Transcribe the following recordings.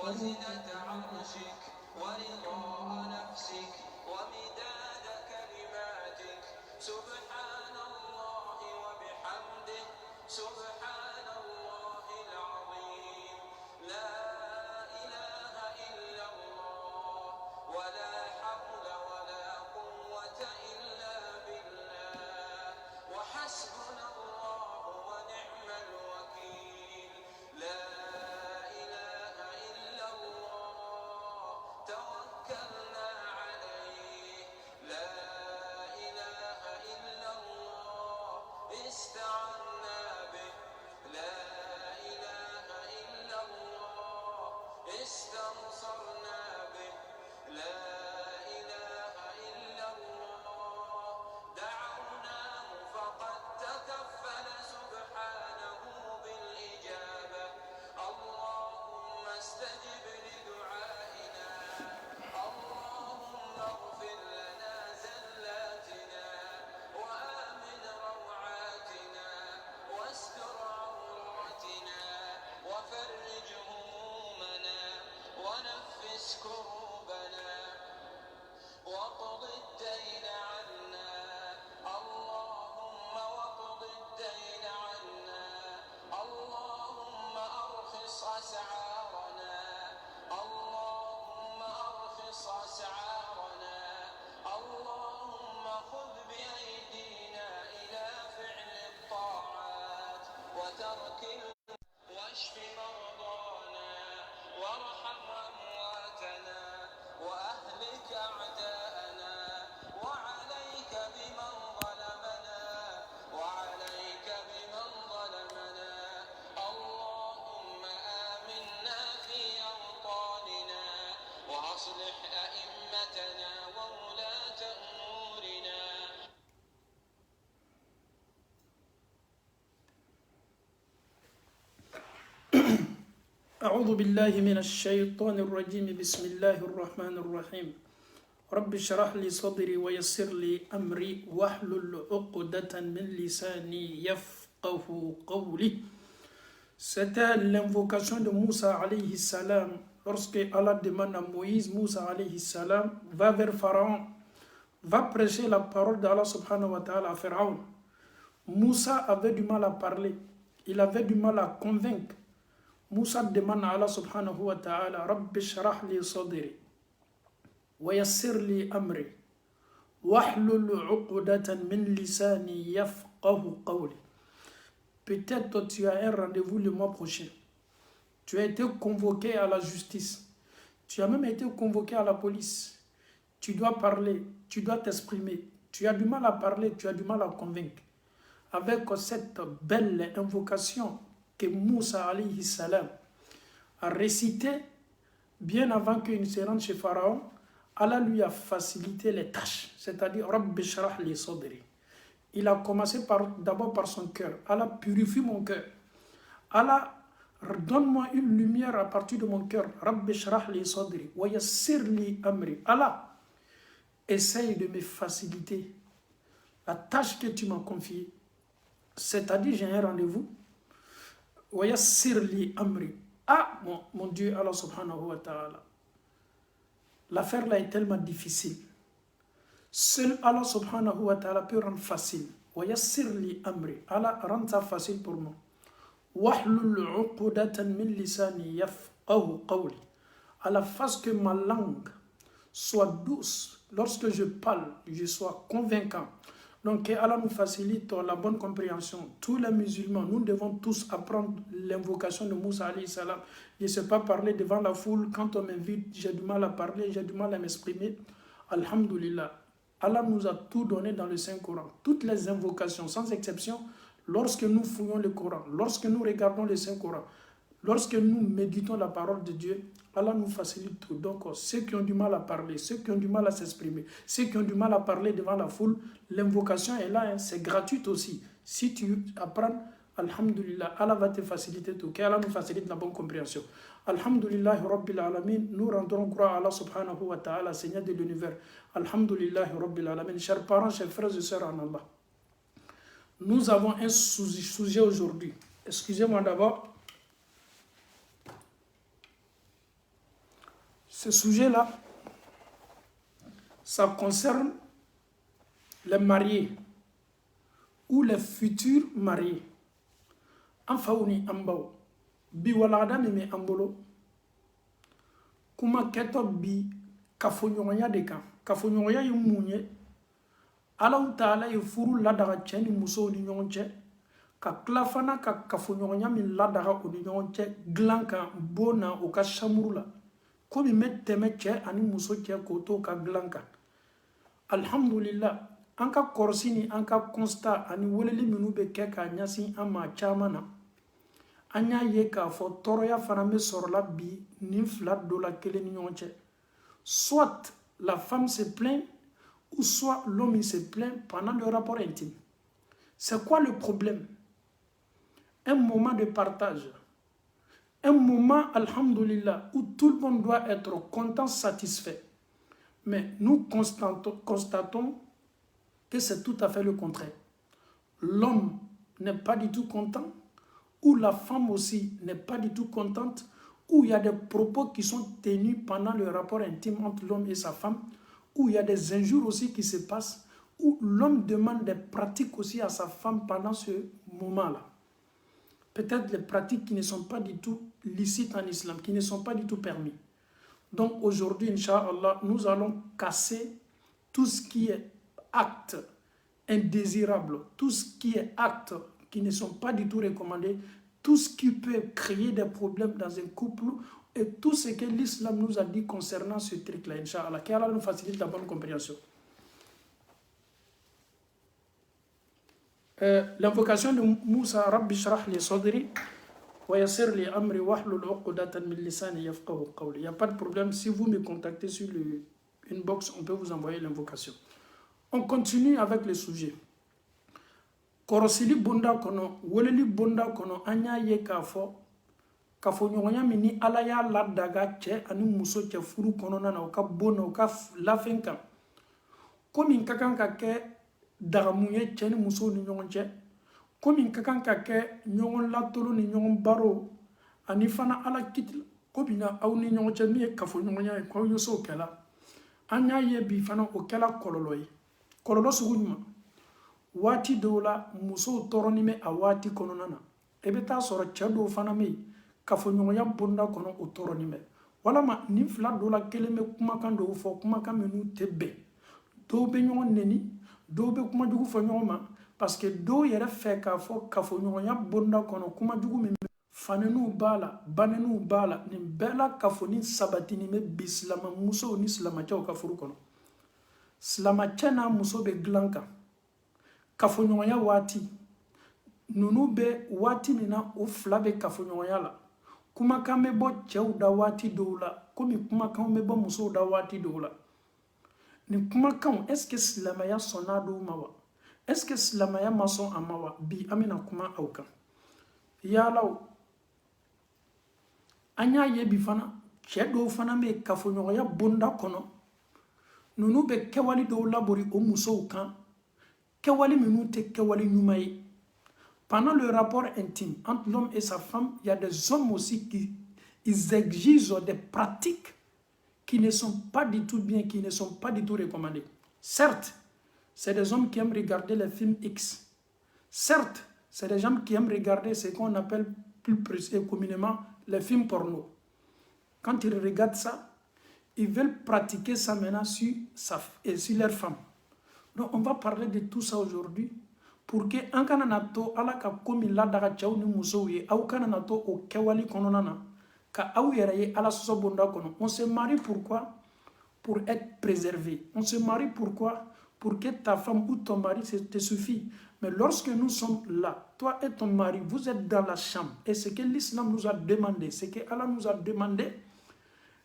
وزنة عرشك ورضاء نفسك ومداد كلماتك سبحان الله وبحمده سبحان الله العظيم لا إله إلا الله ولا حول ولا قوة إلا بالله وحسبنا الله ونعم الوكيل لا إله إلا الله توكلنا عليه لا إله إلا الله استعنا به لا إله إلا الله استنصرنا به لا إله إلا الله دعوناه فقد تكفل سبحانه بالإجابة اللهم استجب لدعائنا اللهم اغفر لنا زلاتنا وآمن روعاتنا واستر عوراتنا وفرج همومنا ونفس كروبنا واقض الدين عنا اللهم واقض الدين عنا اللهم أرخص أسعارنا اللهم أرخص أسعارنا اللهم خذ بأيدينا إلى فعل الطاعات وترك واشف مرضانا وارحم أمواتنا وأهلك أعداءنا وعليك بمن ظلمنا وعليك بمن ظلمنا اللهم آمنا في أوطاننا وأصلح أئمتنا وولاة أمورنا أعوذ بالله من الشيطان الرجيم بسم الله الرحمن الرحيم رب اشرح لي صدري ويسر لي أمري واحلل عقدة من لساني يفقه قولي. C'était l'invocation de Moussa alayhi salam lorsque Allah demande à Moïse, Moussa alayhi salam, va vers Pharaon, va prêcher la parole d'Allah subhanahu wa ta'ala à Pharaon. Moussa avait du mal à parler, il avait du mal à convaincre. Moussa demande à Allah subhanahu wa ta'ala Rabbi shrah li sadri wa yassir li amri wahlul uqdatan min lisani yafqahu qawli. Peut-être tu as un rendez-vous le mois prochain. Tu as été convoqué à la justice. Tu as même été convoqué à la police. Tu dois parler, tu dois t'exprimer. Tu as du mal à parler, tu as du mal à convaincre. Avec cette belle invocation que Moussa alayhi salam a récité bien avant qu'il ne se rende chez Pharaon, Allah lui a facilité les tâches, c'est-à-dire Rabbi shrah li sadri. Il a commencé d'abord par son cœur. Allah purifie mon cœur. Allah donne-moi une lumière à partir de mon cœur. Rabbi shrah li sadri wa yassir li amri. Allah essaye de me faciliter la tâche que tu m'as confiée. C'est-à-dire j'ai un rendez-vous. Wa yassir li amri. Ah mon Dieu, Allah subhanahu wa ta'ala. L'affaire là est tellement difficile. Seul Allah subhanahu wa ta'ala peut rendre facile. Wa yassir li amri. Allah rend ça facile pour moi. Wahlul uqdatan min lisani yafqahu qawli. Allah fasse que ma langue soit douce. Lorsque je parle, je sois convaincant. Donc Allah nous facilite la bonne compréhension. Tous les musulmans, nous devons tous apprendre l'invocation de Moussa alayhi salam. Je ne sais pas parler devant la foule. Quand on m'invite, j'ai du mal à parler, j'ai du mal à m'exprimer. Alhamdulillah. Allah nous a tout donné dans le Saint-Coran. Toutes les invocations, sans exception, lorsque nous fouillons le Coran, lorsque nous regardons le Saint-Coran, lorsque nous méditons la parole de Dieu, Allah nous facilite tout. Donc, ceux qui ont du mal à parler, ceux qui ont du mal à s'exprimer, ceux qui ont du mal à parler devant la foule, l'invocation est là, hein, c'est gratuit aussi. Si tu apprends, alhamdulillah, Allah va te faciliter tout. Qu'Allah nous facilite la bonne compréhension. Alhamdulillah, Rabbil Alamin, nous rendrons gloire à Allah subhanahu wa ta'ala, Seigneur de l'univers. Alhamdulillah, Rabbil Alamin. Chers parents, chers frères et sœurs en Allah. Nous avons un sujet aujourd'hui. Excusez-moi d'abord. Ce sujet-là, ça concerne les mariés ou les futurs mariés. An faw ni an baw bi walagada min bɛ an bolo kuma kɛtɔ bi kafoɲɔgɔnya de kan. Kafoɲɔgɔnya ye mun ye? Alahu Taala ye furu ladaga cɛ ni musow ni ɲɔgɔn cɛ ka tila fana ka kafoɲɔgɔnya min ladaga o ni ɲɔgɔn cɛ dilan kan bon na o ka chamuru la ko min bɛ tɛmɛ cɛ ani muso cɛ k'o to ka dilan kan. Alhamdulillah, an ka kɔrɔsi ni an ka constat ani weleli minnu bɛ kɛ k'a ɲɛsin an ma caman na, an y'a ye k'a fɔ tɔɔrɔya fana bɛ sɔrɔla bi nin fila dɔ la kelen ni ɲɔgɔn cɛ. Soit la femme se plaint ou soit l'homme se plaint pendant le rapport intime. C'est quoi le problème? Un moment de partage, un moment, alhamdulillah, où tout le monde doit être content, satisfait. Mais nous constatons que c'est tout à fait le contraire. L'homme n'est pas du tout content, ou la femme aussi n'est pas du tout contente, où il y a des propos qui sont tenus pendant le rapport intime entre l'homme et sa femme, où il y a des injures aussi qui se passent, où l'homme demande des pratiques aussi à sa femme pendant ce moment-là. Peut-être des pratiques qui ne sont pas du tout licites en islam, qui ne sont pas du tout permis. Donc aujourd'hui, Inch'Allah, nous allons casser tout ce qui est acte indésirable, tout ce qui est acte qui ne sont pas du tout recommandés, tout ce qui peut créer des problèmes dans un couple et tout ce que l'islam nous a dit concernant ce truc-là, Inch'Allah. Qu'Allah nous facilite la bonne compréhension. L'invocation de Moussa, Rabbi shrah li sadri wa yassir li amri wahlul uqdatan min lisani yafqahu qawli. Il n'y a pas de problème, si vous me contactez sur le inbox, on peut vous envoyer l'invocation. On continue avec le sujet. Korosili bonda kono, weleli bonda kono, anya ye kafo ɲɔgɔnya min ni Ala y'a ladaga cɛ ani muso cɛ furu kɔnɔna na o ka bon na o ka lafɛn kan ko min ka kan ka kɛ dagamun ye cɛ ni muso ni ɲɔgɔn cɛ, ko min ka kan ka kɛ ɲɔgɔn latolo ni ɲɔgɔn baro ani fana Ala kiti ko bina aw ni ɲɔgɔn cɛ min ye kafoɲɔgɔnya ye k'aw ye so kɛla. An y'a ye bi fana o kɛla kɔlɔlɔ ye. Kɔlɔlɔ sugu jumɛn? Waati dɔw la musow tɔɔrɔni bɛ a waati kɔnɔna na. I bɛ taa sɔrɔ cɛ dɔw fana bɛ yen kafoɲɔgɔnya bonda kɔnɔ o tɔɔrɔni bɛ. Walama nin fila dɔw la kelen bɛ kumakan dɔw fɔ kumakan minnu tɛ bɛn. Dɔw bɛ ɲɔgɔn nɛni, dɔw bɛ kuma jugu fɔ ɲɔgɔn ma parce que dɔw yɛrɛ fɛ k'a fɔ kafoɲɔgɔnya bonda kɔnɔ kuma jugu min bɛ fanenw b'a la, banenw b'a la, nin bɛɛ la kafoni sabatini bɛ bi silamamusow ni silamacɛw ka furu kɔnɔ. Silamacɛ n'a muso bɛ dilan kan. Kafoɲɔgɔnya waati ninnu bɛ waati min na o fila bɛ kafoɲɔgɔnya la. Kumakan bɛ bɔ cɛw da waati dɔw la komi kumakan bɛ bɔ musow da waati dɔw la. Nin kumakan est-ce que silamɛya sɔnna dɔw ma wa? Est-ce que silamɛya ma sɔn a ma wa? Bi an bɛna kuma aw kan. Yalaw an y'a ye bi fana cɛ dɔw fana bɛ kafoɲɔgɔnya bonda kɔnɔ. Ninnu bɛ kɛwale dɔw labori o musow kan. Kɛwale minnu tɛ kɛwale ɲuman ye. Pendant le rapport intime entre l'homme et sa femme, il y a des hommes aussi qui ils exigent des pratiques qui ne sont pas du tout bien, qui ne sont pas du tout recommandées. Certes, c'est des hommes qui aiment regarder les films X. Certes, c'est des gens qui aiment regarder ce qu'on appelle plus communément les films porno. Quand ils regardent ça, ils veulent pratiquer ça maintenant sur leur femme. Donc on va parler de tout ça aujourd'hui pour que an kana na to Ala ka ko min ladaga cɛw ni musow ye aw kana na to o kɛwale kɔnɔna na ka aw yɛrɛ ye Ala sɔsɔ bonda kɔnɔ. On se marie pourquoi? Pour être préservé. On se marie pourquoi? Pour que ta femme ou ton mari te suffit. Mais lorsque nous sommes là, toi et ton mari, vous êtes dans la chambre et ce que l'islam nous a demandé, ce que Allah nous a demandé.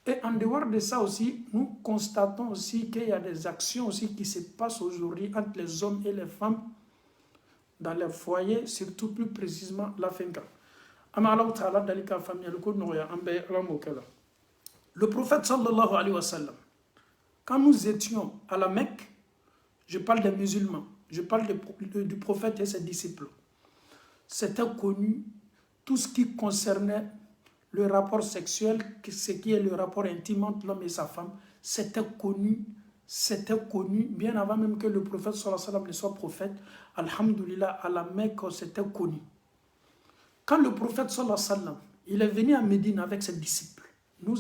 Et en dehors de ça aussi, nous constatons aussi qu'il y a des actions aussi qui se passent aujourd'hui entre les hommes et les femmes dans les foyers, surtout plus précisément la finka. Le prophète sallallahu alayhi wa sallam, quand nous étions à la Mecque, je parle des musulmans, je parle du prophète et ses disciples, c'était connu tout ce qui concernait le rapport sexuel, ce qui est le rapport intime entre l'homme et sa femme, c'était connu, bien avant même que le prophète sallallahu alayhi wa sallam ne soit prophète. Alhamdulillah, à la Mecque, c'était connu. Quand le prophète sallallahu alayhi wa sallam, il est venu à Médine avec ses disciples, nous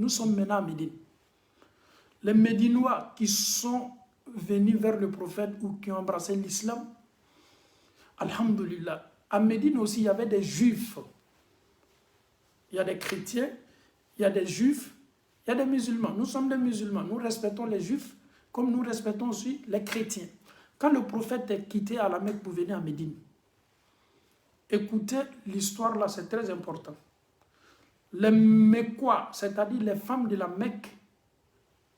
sommes maintenant à Médine. Les Médinois qui sont venus vers le prophète ou qui ont embrassé l'islam, alhamdulillah, à Médine aussi, il y avait des juifs. Il y a des chrétiens, il y a des juifs, il y a des musulmans. Nous sommes des musulmans. Nous respectons les juifs comme nous respectons aussi les chrétiens. Quand le prophète est quitté à la Mecque pour venir à Médine, écoutez l'histoire là, c'est très important. Les Mecquois, c'est-à-dire les femmes de la Mecque,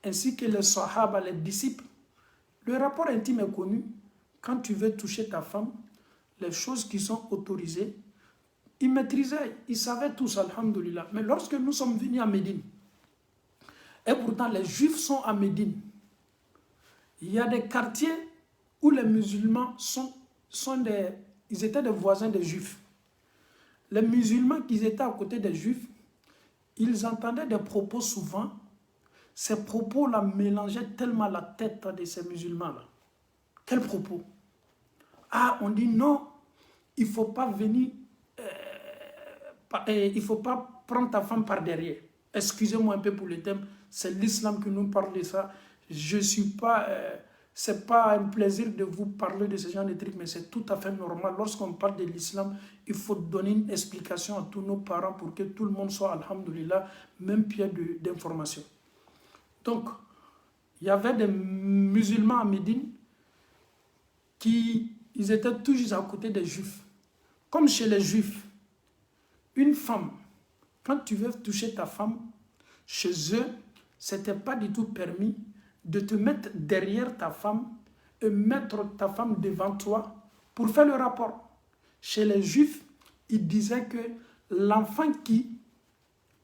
ainsi que les Sahaba, les disciples, le rapport intime est connu. Quand tu veux toucher ta femme, les choses qui sont autorisées, ils maîtrisaient, ils savaient tous, alhamdulillah. Mais lorsque nous sommes venus à Médine, et pourtant les Juifs sont à Médine, il y a des quartiers où les musulmans ils étaient des voisins des Juifs. Les musulmans qui étaient à côté des Juifs, ils entendaient des propos souvent. Ces propos-là mélangeaient tellement la tête de ces musulmans-là. Quels propos? Ah, on dit non, il ne faut pas venir, il ne faut pas prendre ta femme par derrière. Excusez-moi un peu pour le thème, c'est l'islam qui nous parle de ça. Je ne suis pas, c'est pas un plaisir de vous parler de ce genre de trucs, mais c'est tout à fait normal. Lorsqu'on parle de l'islam, il faut donner une explication à tous nos parents pour que tout le monde soit, alhamdulillah, même pied d'information. Donc, il y avait des musulmans à Médine ils étaient toujours à côté des juifs. Comme chez les juifs, une femme, quand tu veux toucher ta femme, chez eux, ce n'était pas du tout permis de te mettre derrière ta femme et mettre ta femme devant toi pour faire le rapport. Chez les juifs, ils disaient que l'enfant qui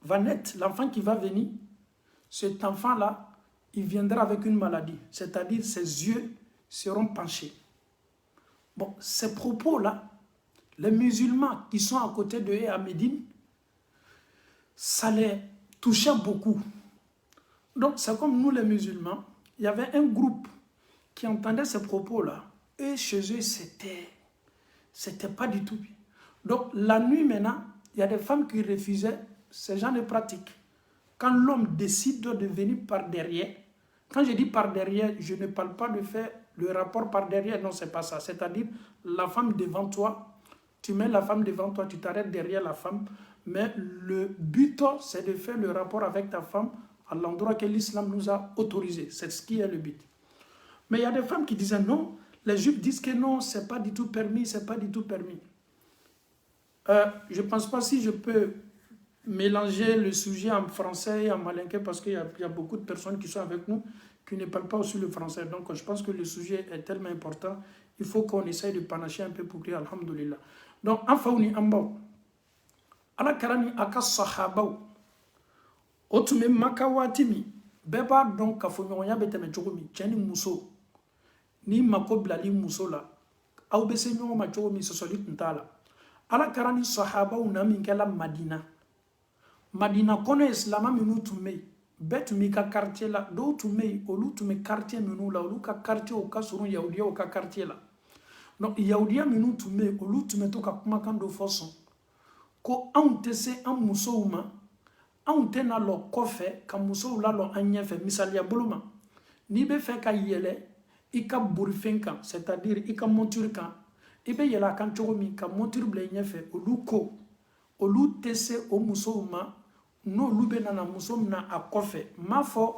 va naître, l'enfant qui va venir, cet enfant-là, il viendra avec une maladie, c'est-à-dire ses yeux seront penchés. Bon, ces propos-là, les musulmans qui sont à côté d'eux à Médine, ça les touchait beaucoup. Donc, c'est comme nous les musulmans, il y avait un groupe qui entendait ces propos-là, et chez eux, c'était pas du tout bien. Donc, la nuit maintenant, il y a des femmes qui refusaient ce genre de pratiques. Quand l'homme décide de venir par derrière, quand je dis par derrière, je ne parle pas de faire le rapport par derrière, non, c'est pas ça. C'est-à-dire, la femme devant toi, tu mets la femme devant toi, tu t'arrêtes derrière la femme, mais le but, c'est de faire le rapport avec ta femme à l'endroit que l'islam nous a autorisé. C'est ce qui est le but. Mais il y a des femmes qui disaient non, les juifs disent que non, c'est pas du tout permis, c'est pas du tout permis. Je ne pense pas si je peux mélanger le sujet en français et en malinké parce qu'il y a beaucoup de personnes qui sont avec nous qui ne parlent pas aussi le français. Donc je pense que le sujet est tellement important, il faut qu'on essaye de panacher un peu pour dire alhamdulillah. Donc en fauni ambao, ala karani aka sahabaw, otume makawatimi, beba donc kafonyonya beteme chogomi, cheni muso, ni makoblali muso la, au bese nyoma chogomi sosolit ntala. Ala karani sahabaw na minkela Madina. Madina kono islama minu tume bet mi ka quartier la do tume olu tume quartier minu la olu ka quartier o ka surun yahudiya o ka quartier la no yahudiya minu tume olu tume to ka kuma kan do foson ko an te se an musow ma an te na lo kofe ka musow la lo an ɲɛfɛ misaliya boloma ni be fɛ ka yɛlɛ i ka borifen kan c'est-à-dire i ka monture kan i be yɛlɛ a kan cogo min ka monture bila i ɲɛfɛ olu ko olu te se o musow ma n'olu bɛ nana muso min na a kɔfɛ m'a fɔ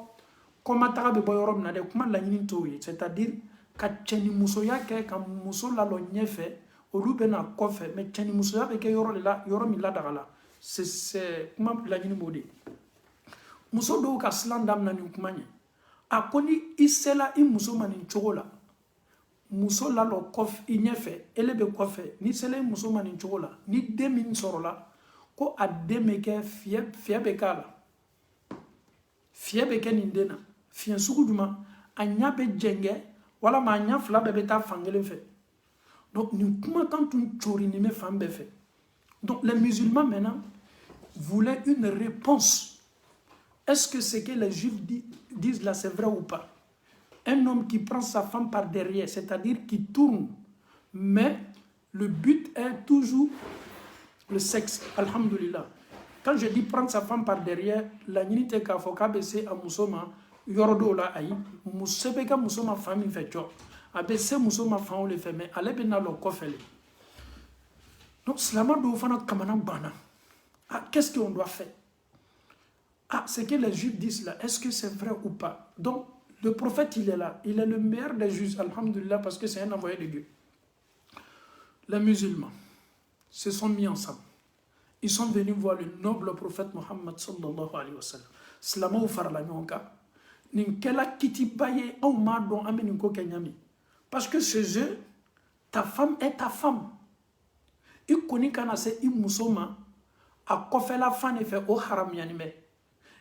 kɔmataga bɛ bɔ yɔrɔ min na dɛ kuma laɲini t'o ye c'est-à-dire ka cɛnimusoya kɛ ka muso lalɔ ɲɛfɛ olu bɛ na kɔfɛ mais cɛnimusoya bɛ kɛ yɔrɔ de la yɔrɔ min ladaga la c'est kuma laɲini b'o de muso dɔw ka silan damina nin kuma ɲɛ a ko ni i sela i muso ma nin cogo la muso lalɔ kɔfɛ i ɲɛfɛ ele bɛ kɔfɛ ni sela i muso ma nin cogo la ni den min sɔrɔla ko a den bɛ kɛ fiyɛ bɛ k'a la fiyɛ bɛ kɛ nin den na fiyɛ sugu jumɛn a ɲa bɛ jɛngɛ walama a ɲa fila bɛɛ bɛ taa fan kelen fɛ donc nin kumakan tun cori nin bɛ fan bɛɛ fɛ donc les musulmans maintenant voulait une réponse. Est-ce que ce que les Juifs disent là, c'est vrai ou pas? Un homme qui prend sa femme par derrière, c'est-à-dire qui tourne, mais le but est toujours le sexe. Alhamdulillah. Quand je dis prendre sa femme par derrière, la unité qu'a fait ABC à Moussoma, Yordo là aïe, Moussebeka Moussoma famille fait job. ABC Moussoma famille le fait, mais allez bien le coffre. Donc, cela doit faire kamana bana. Ah, qu'est-ce qu'on doit faire? Ah, ce que les Juifs disent là, est-ce que c'est vrai ou pas? Donc, le prophète, il est là. Il est le meilleur des juifs, alhamdulillah, parce que c'est un envoyé de Dieu. Les musulmans se sont mis ensemble. Ils sont venus voir le noble prophète Mohammed sallallahu alayhi wa sallam. Slama ou farla nyonka. Ninkela kiti baye au madon ameninko kenyami. Parce que chez eux, ta femme est ta femme. I koni kana se i musoma a kofe la fane fe o haram yanime.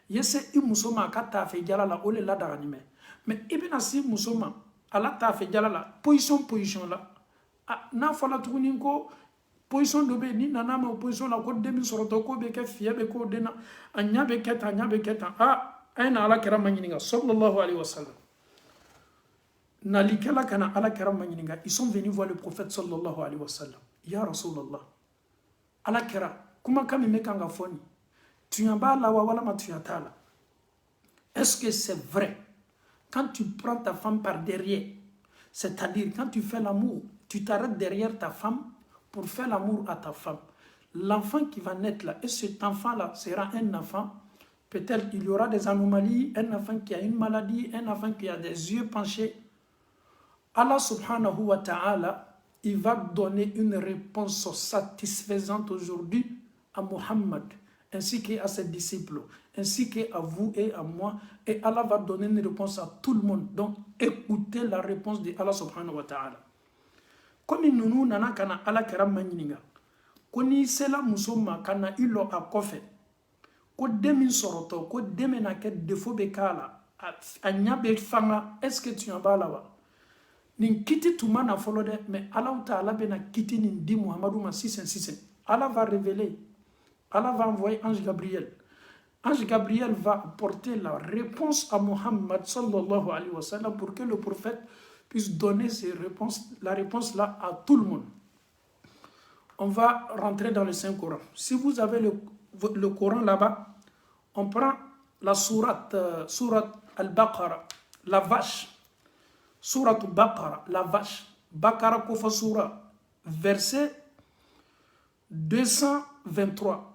Yese i musoma ka ta fe jala la ole la daganime. Mais ibina si musoma ala ta fe jala la position la. Na fala tuguni ko position dobe ni nana ma position la ko demi soroto ko be ke fiye be ko dena anya be keta ayna ala kira manyininga sallallahu alayhi wa sallam. Nalikala kana ala kira manyininga, ils sont venus voir le prophète sallallahu alayhi wa sallam. Ya Rasulallah, ala kira kuma kami mekanga foni tuyamba la wala matuyatala. Est-ce que c'est vrai quand tu prends ta femme par derrière, c'est-à-dire quand tu fais l'amour, tu t'arrêtes derrière ta femme pour faire l'amour à ta femme. L'enfant qui va naître là, et cet enfant-là sera un enfant, peut-être il y aura des anomalies, un enfant qui a une maladie, un enfant qui a des yeux penchés. Allah subhanahu wa ta'ala, il va donner une réponse satisfaisante aujourd'hui à Muhammad, ainsi qu'à ses disciples, ainsi qu'à vous et à moi. Et Allah va donner une réponse à tout le monde. Donc, écoutez la réponse de Allah subhanahu wa ta'ala. Comme nous nana kana ala kera manyininga ko ni sela musoma kana ilo akofe ko demi soroto ko demi na ke defo be kala anya be fanga. Est-ce que tu en bas là-bas nin kiti tuma na folo de, mais Allah ta'ala be na kiti nin di Muhammadu ma 666. Allah va révéler, Allah va envoyer ange Gabriel. Ange Gabriel va apporter la réponse à Muhammad sallallahu alayhi wa sallam pour que le prophète puisse donner la réponse là à tout le monde. On va rentrer dans le Saint-Coran. Si vous avez le Coran là-bas, on prend la sourate Al-Baqarah, la vache. Sourate Al-Baqarah, la vache. Baqarah Kofa Surah, verset 223.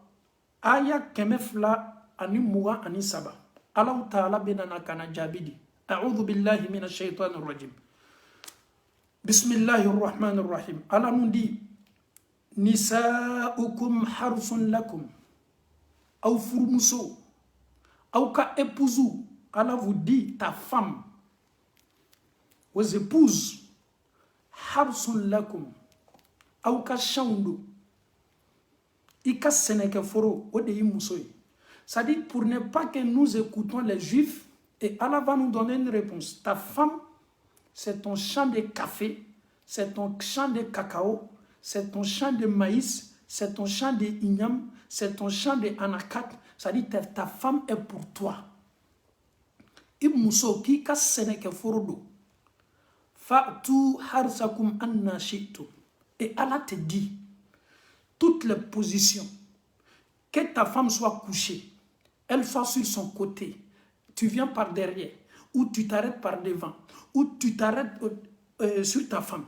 Aya kemefla ani muga ani saba. Allah Ta'ala benana kana jabidi. A'udhu billahi minash shaitanir rajim. Bismillahirrahmanirrahim. Allah nous dit Nisa'ukum harsun lakum. Ou furmuso. Ou ka épousou. Allah vous dit ta femme. Vos épouses. Harsun lakum. Ou ka chandu. Ika seneke foro. Ode yi musoy. Ça dit pour ne pas que nous écoutons les juifs. Et Allah va nous donner une réponse. Ta femme, c'est ton champ de café, c'est ton champ de cacao, c'est ton champ de maïs, c'est ton champ de ignam, c'est ton champ de anakat. Ça dit ta femme est pour toi. Ibmuso ki ka seneke forodo. Fa'tu harsakum anna shi'tum. Et Allah te dit toutes les positions. Que ta femme soit couchée, elle soit sur son côté, tu viens par derrière, ou tu t'arrêtes par devant, ou tu t'arrêtes sur ta femme.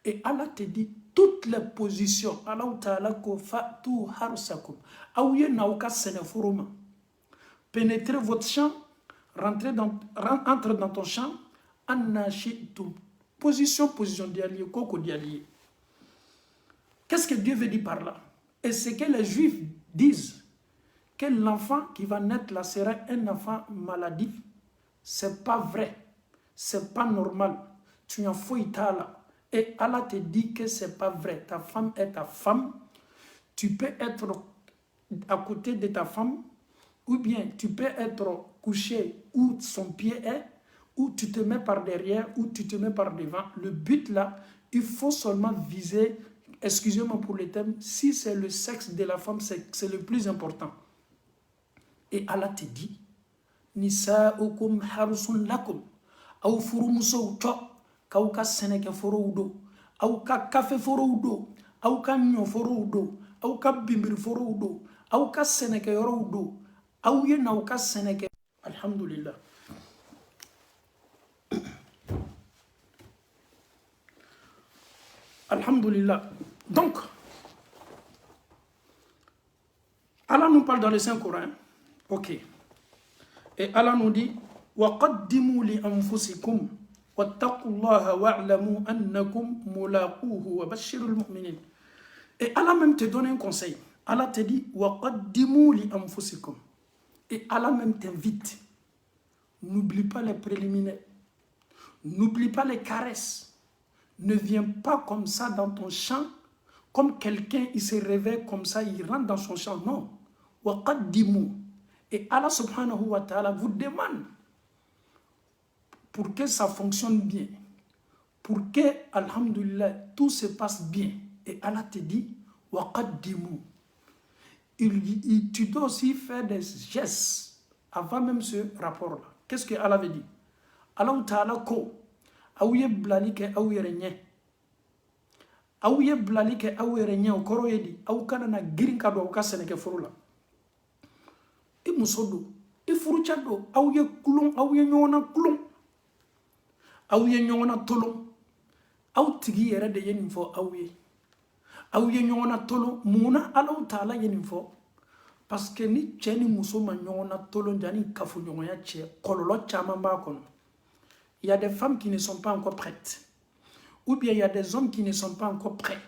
Et Allah te dit toutes les positions. Allah Ta'ala ko fa'tu harsakum. Aouye naouka seneforoma. Pénétrez votre champ, entre dans ton champ, anashitum. Position d'allié, coco d'allié. Qu'est-ce que Dieu veut dire par là? Et c'est que les Juifs disent que l'enfant qui va naître là sera un enfant maladif. C'est pas vrai. C'est pas normal. Tu en fous là. Et Allah te dit que c'est pas vrai. Ta femme est ta femme. Tu peux être à côté de ta femme, ou bien tu peux être couché où son pied est, ou tu te mets par derrière, ou tu te mets par devant. Le but là, il faut seulement viser excusez-moi pour le terme, si c'est le sexe de la femme, c'est le plus important. Et Allah te dit, Nisa'ukum harusun lakum, aw furumuso to, kaw ka seneke foro do, aw ka kafe foro do, aw ka nyo foro do, aw ka bimbir foro do, aw ka seneke yoro do, aw ye na aw ka seneke. Alhamdulillah. Alhamdulillah. Donc, Allah nous parle dans le Saint-Coran. Ok. Et Allah nous dit وَقَدِّمُوا لِأَنفُسِكُمْ وَاتَّقُوا اللَّهَ وَاعْلَمُوا أَنَّكُمْ مُلَاقُوهُ وَبَشِّرُوا الْمُؤْمِنِينَ. Et Allah même te donne un conseil. Allah te dit وَقَدِّمُوا لِأَنفُسِكُمْ. Et Allah même t'invite. N'oublie pas les préliminaires. N'oublie pas les caresses. Ne viens pas comme ça dans ton champ, comme quelqu'un, il se réveille comme ça, il rentre dans son champ. Non. وَقَدِّمُوا. Et Allah subhanahu wa ta'ala vous demande, pour que ça fonctionne bien, pour que, alhamdulillah, tout se passe bien. Et Allah te dit, waqaddimu. Tu dois aussi faire des gestes avant même ce rapport-là. Qu'est-ce que Allah veut dire? Allah ta'ala ko, aouye blalike aouye renye. Aouye blalike aouye renye, au koro yedi, aou kanana girinka do auka seneke furula. I musodo, I furuchado, aouye kulon, aouye nyona kulon. Aw ye ɲɔgɔnna tolon aw tigi yɛrɛ de ye nin fɔ aw ye aw ye ɲɔgɔnna tolon munna Allahu Taala ye nin fɔ parce que ni cɛ ni muso ma ɲɔgɔnna tolon jani kafoɲɔgɔnya cɛ kɔlɔlɔ caman b'a kɔnɔ. Il y a des femmes qui ne sont pas encore prêtes ou bien il y a des hommes qui ne sont pas encore prêts.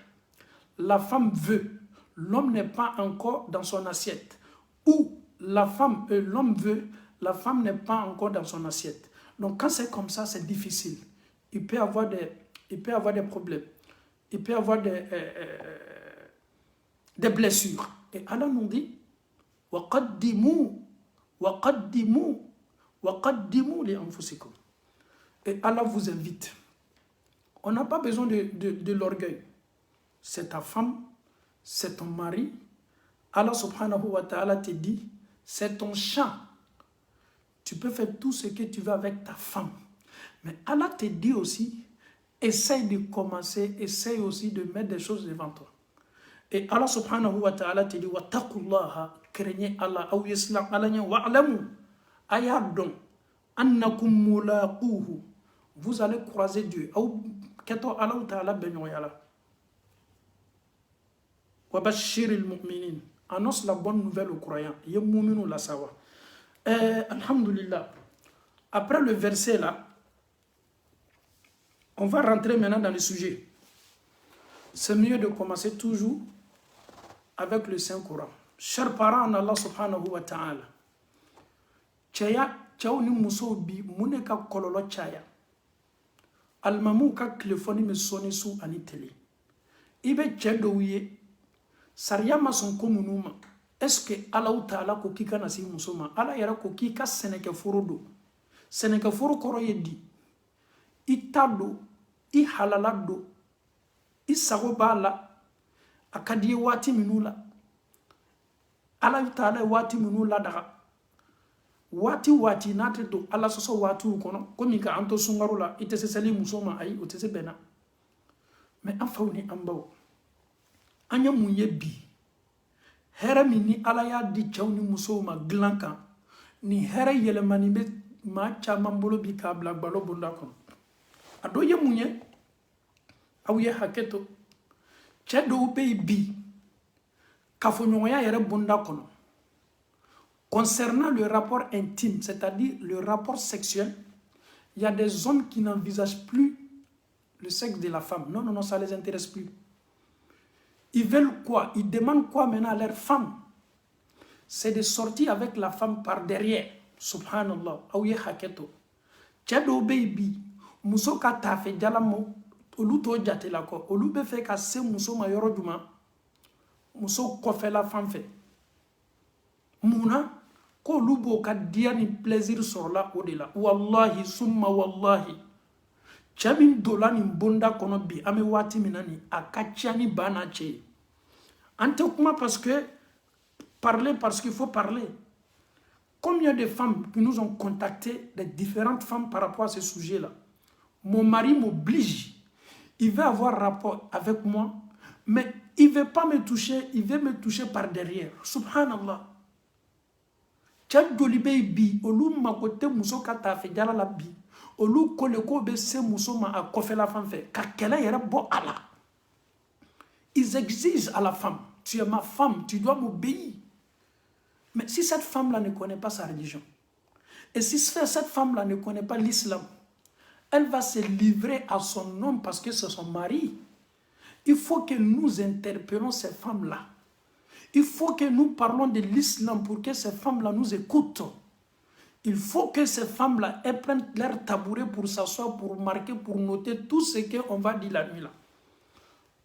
La femme veut, l'homme n'est pas encore dans son assiette, ou l'homme veut, la femme n'est pas encore dans son assiette. Donc quand c'est comme ça, c'est difficile. Il peut y avoir des problèmes. Il peut y avoir des blessures. Et Allah nous dit وَقَدِّمُوا لِأَنفُسِكُمْ. Et Allah vous invite. On n'a pas besoin de l'orgueil. C'est ta femme, c'est ton mari. Allah subhanahu wa ta'ala te dit, c'est ton champ. Tu peux faire tout ce que tu veux avec ta femme. Mais Allah te dit aussi, essaye de commencer, essaye aussi de mettre des choses devant toi. Et Allah subhanahu wa ta'ala te dit, wattaqullaha, craignez Allah, ou yislam Allah, wa'alamu, ayadon, annakum mulaquhu. Vous allez croiser Dieu. Ou keto Allah ta'ala benyoyala. Wa bashiril mu'minin. Annonce la bonne nouvelle aux croyants. Ye mu'minu la sawa. Alhamdulillah. Après le verset là, on va rentrer maintenant dans le sujet. C'est mieux de commencer toujours avec le Saint-Coran. Chers parents en Allah subhanahu wa ta'ala, Chaya, Chao ni muso bi, mune ka kololo chaya. Almamu ka téléphone me sonne sous ani télé. Ibe chedo wiye, sariyama son komunuma. Est-ce que Allah Ta'ala ko kika na si musoma Allah yara ko kika seneke foro do seneke foro koro ye di itado I halala do I sago bala akadiye wati minula Allah Ta'ala wati minula daga wati nate do Allah soso wati ukono komi ka anto sungarula ite se sali musoma ay o te se bena mais afawni ambaw anya munye bi hɛrɛ min ni Ala y'a di cɛw ni musow ma dilan kan ni hɛrɛ yɛlɛmani bɛ maa caman bolo bi k'a bila gbalo bonda kɔnɔ a dɔ ye mun ye aw ye hakɛ to cɛ dɔw bɛ yen bi kafoɲɔgɔnya yɛrɛ bonda kɔnɔ concernant le rapport intime, c'est-à-dire le rapport sexuel, il y a des hommes qui n'envisagent plus le sexe de la femme. Non, ça ne les intéresse plus. Ils veulent quoi? Ils demandent quoi maintenant à leur femme? C'est de sortir avec la femme par derrière. Subhanallah. Aouye haketo. Tchado baby. Muso ka tafe jalamo. Olu to jate la ko. Olu be fe ka se muso ma yoro juma. Muso kofe la femme fe. Muna. Ko olu bo ka dia ni plaisir sur la au-delà. Wallahi summa wallahi. Chamin dolani bonda kono bi ame wati minani akachani bana che. Ante kuma parce que parler parce qu'il faut parler. Combien de femmes qui nous ont contacté, des différentes femmes par rapport à ce sujet-là. Mon mari m'oblige. Il veut avoir rapport avec moi, mais il ne veut pas me toucher, il veut me toucher par derrière. Subhanallah. Tchad Golibé bi, olu makote muso kata fe jala la bi. Olu koleko be se muso ma a kofe la femme fait. Kakela yere bo ala. Ils exigent à la femme. Tu es ma femme, tu dois m'obéir. Mais si cette femme-là ne connaît pas sa religion, et si cette femme-là ne connaît pas l'islam, elle va se livrer à son homme parce que c'est son mari. Il faut que nous interpellons ces femmes-là. Il faut que nous parlons de l'islam pour que ces femmes-là nous écoutent. Il faut que ces femmes-là prennent leur tabouret pour s'asseoir, pour marquer, pour noter tout ce qu'on va dire la nuit là.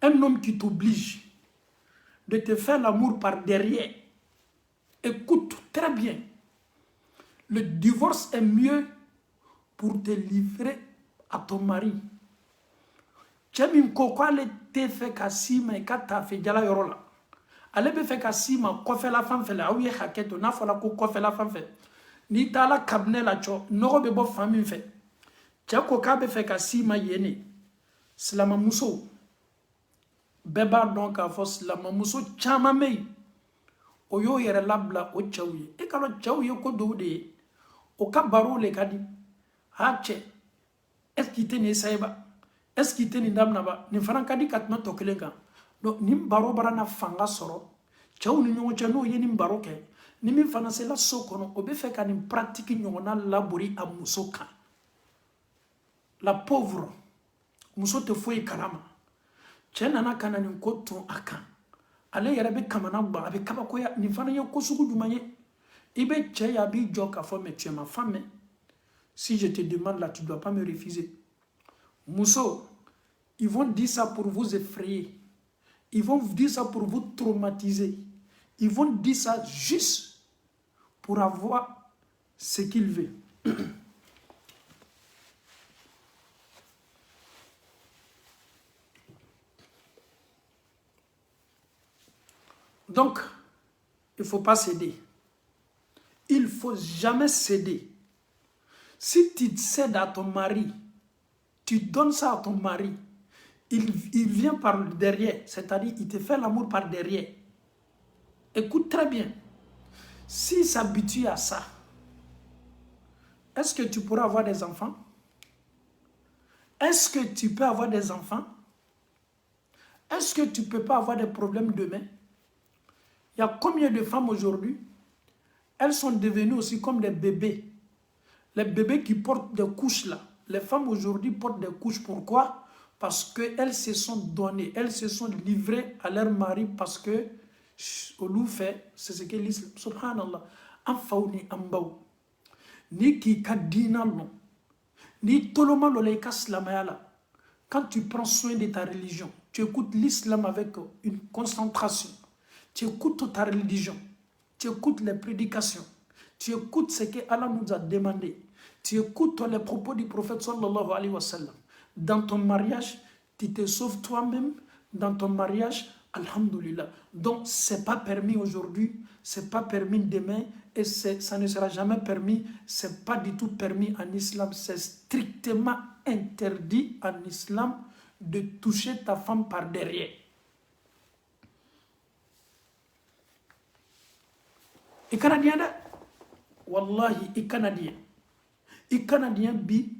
Un homme qui t'oblige de te faire l'amour par derrière, écoute très bien. Le divorce est mieux pour te livrer à ton mari. Tchemin koko ale te fait kasima et kata fait jala yorola. Ale be fait kasima kofe la femme fait la ouye haketo na fola ko kofe la femme fait. Ni tala kabne la cho no be bo famille fait. Tchako ka be fait kasima yene. Slama muso. Beba donc a fo slama muso chama mei. Oyo yere labla o chawye. E kalo chawye ko do de. O ka baro le kadi. Hache. Est-ce qu'il était Saïba? Est-ce qu'il était Nindamnaba? Ni Farankadi Katma Tokelenga. Donc, Nimbaro Barana Fanga Soro. Tchao Nino Chano Yenim Baroke. Nimi Fanase la Sokono. Obefeka ni pratique Nyona Labori à Musoka. La pauvre. Muso te fouille Kalama. Tchenana Kananin Koton Akan. Ale Yarabe Kamanaba. Avec Kabakoya. Ni Fanaya Kosuku Dumaye. Ibe Tcheya Bi Joka for me. Tu es ma femme. Si je te demande là, tu ne dois pas me refuser. Mousso, ils vont dire ça pour vous effrayer. Ils vont dire ça pour vous traumatiser. Ils vont dire ça juste pour avoir ce qu'ils veulent. Donc, il ne faut pas céder. Il ne faut jamais céder. Si tu cèdes à ton mari, tu donnes ça à ton mari, il vient par derrière, c'est-à-dire il te fait l'amour par derrière. Écoute très bien. S'il s'habitue à ça, est-ce que tu pourras avoir des enfants? Est-ce que tu peux avoir des enfants? Est-ce que tu ne peux pas avoir des problèmes demain? Il y a combien de femmes aujourd'hui? Elles sont devenues aussi comme des bébés. Les bébés qui portent des couches là. Les femmes aujourd'hui portent des couches. Pourquoi? Parce qu'elles se sont données, elles se sont livrées à leur mari parce que au fait, c'est ce que l'islam. Subhanallah. Anfauni ambao. Ni ki kadina non. Ni toloma lo leika slamayala. Quand tu prends soin de ta religion, tu écoutes l'islam avec une concentration. Tu écoutes ta religion. Tu écoutes les prédications. Tu écoutes ce que Allah nous a demandé. Tu écoutes les propos du prophète sallallahu alayhi wa sallam. Dans ton mariage, tu te sauves toi-même. Dans ton mariage, alhamdulillah. Donc, ce n'est pas permis aujourd'hui, ce n'est pas permis demain, et ça ne sera jamais permis. Ce n'est pas du tout permis en islam. C'est strictement interdit en islam de toucher ta femme par derrière. Et Canadien, wallahi, et Canadien. Et Canadien bi,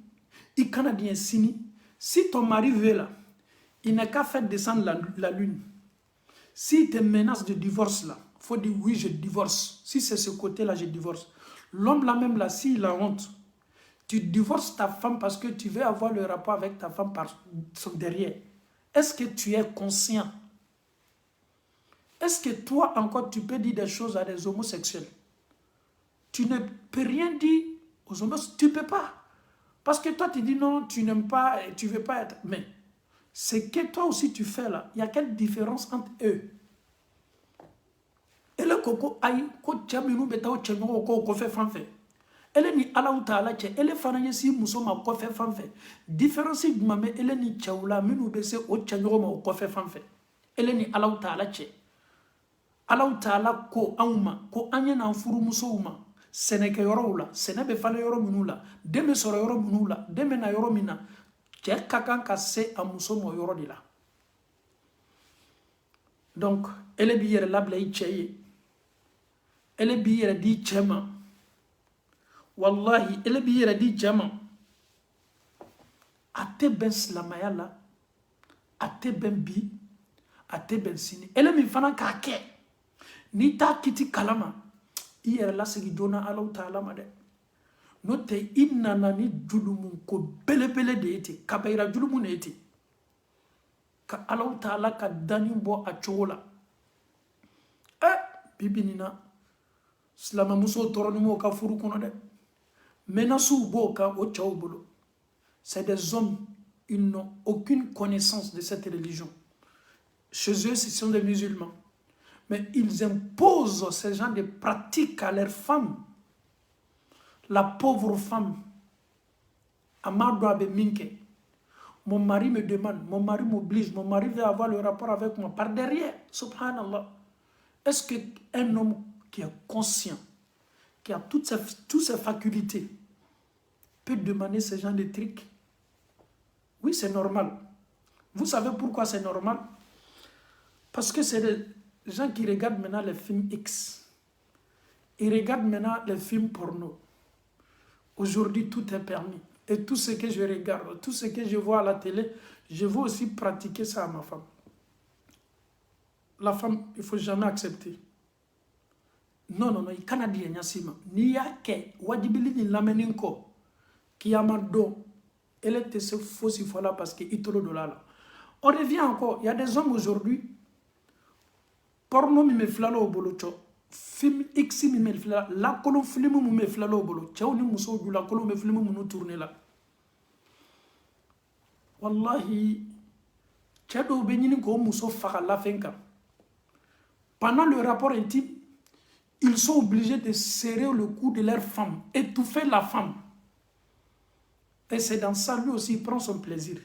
et Canadien sini. Si ton mari veut là, il n'a qu'à faire descendre la lune. S'il te menace de divorce là, il faut dire oui, je divorce. Si c'est ce côté-là, je divorce. L'homme là même là, s'il a honte, tu divorces ta femme parce que tu veux avoir le rapport avec ta femme par son derrière. Est-ce que tu es conscient? Est-ce que toi encore tu peux dire des choses à des homosexuels? Tu ne peux rien dire aux homosexuels. Tu ne peux pas. Parce que toi tu dis non, tu n'aimes pas, tu ne veux pas être. Mais ce que toi aussi tu fais là, il y a quelle différence entre eux? Et le coco aïe, ko tchaminu beta o tchamino ko fait fanfait. ele ni Allahu Taala cɛ ele fana ye si muso ma kɔfɛ fan fɛ différence jumɛn bɛ ele ni cɛw la minnu bɛ se o cɛ ɲɔgɔn ma o kɔfɛ fan fɛ ele ni Allahu Taala cɛ Allahu Taala ko anw ma ko an ye n'an furumusow ma sɛnɛkɛyɔrɔw la sɛnɛ bɛ falen yɔrɔ minnu la den bɛ sɔrɔ yɔrɔ minnu la den bɛ na yɔrɔ min na cɛ ka kan ka se a muso ma yɔrɔ de la donc ele b'i yɛrɛ labila i cɛ ye ele b'i yɛrɛ di cɛ ma wallahi ele b'i yɛrɛ di cɛ ma a tɛ bɛn silamɛya la a tɛ bɛn bi a tɛ bɛn sini ele min fana k'a kɛ n'i t'a kiti kalama i yɛrɛ lasegi joona Allahu Taala ma dɛ n'o tɛ i nana ni julumu ko belebele de ye ten kabayira julumu de ye ten ka Allahu Taala ka dani bɔ a cogo la bibi nin na silamɛmusow tɔɔrɔlen b'o ka furu kɔnɔ dɛ menaces b'o kan o cɛw bolo c'est des hommes ils n'ont aucune connaissance de cette religion chez eux ce sont des musulmans mais ils imposent ce genre de pratiques à leurs femmes. La pauvre femme, Amadou Abeminke, mon mari me demande, mon mari m'oblige, mon mari veut avoir le rapport avec moi par derrière, subhanallah. Est-ce qu'un homme qui est conscient, qui a toutes ses facultés, peut demander ce genre de trucs? Oui, c'est normal. Vous savez pourquoi c'est normal? Parce que c'est des gens qui regardent maintenant les films X. Ils regardent maintenant les films porno. Aujourd'hui, tout est permis. Et tout ce que je regarde, tout ce que je vois à la télé, je veux aussi pratiquer ça à ma femme. La femme, il ne faut jamais accepter. Non, non, non, il can't dire Nyasima. Ni yake, wajibili ni lameninko, qui a mando, elle était ce faux si voilà parce qu'il est trop de là. On revient encore, il y a des hommes aujourd'hui, porno mi me flalo au bolocho, film X mi me flalo, la colon film mi me flalo au bolo, tchao ni muso du la colon me film mi nous tourner là. Wallahi, tchado benini ko muso faka la fenka. Pendant le rapport intime, ils sont obligés de serrer le cou de leur femme, étouffer la femme. Et c'est dans ça, lui aussi, il prend son plaisir.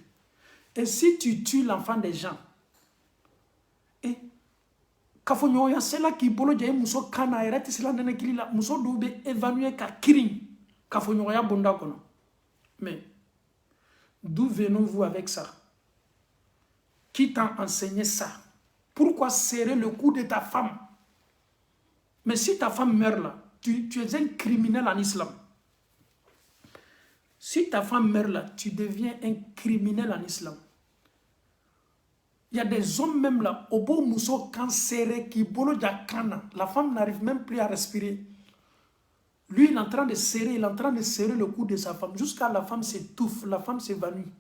Et si tu tues l'enfant des gens, et kafonyoya c'est là qui bolo jaye muso kana erati sila nene kilila muso dobe évanouir ka kirin kafonyoya bonda kono. Mais d'où venons-vous avec ça? Qui t'a enseigné ça? Pourquoi serrer le cou de ta femme? Mais si ta femme meurt là, tu es un criminel en islam. Si ta femme meurt là, tu deviens un criminel en islam. Il y a des hommes même là, au beau mousseau cancéré qui bolo kana. La femme n'arrive même plus à respirer. Lui, il est en train de serrer, le cou de sa femme jusqu'à la femme s'étouffe, la femme s'évanouit.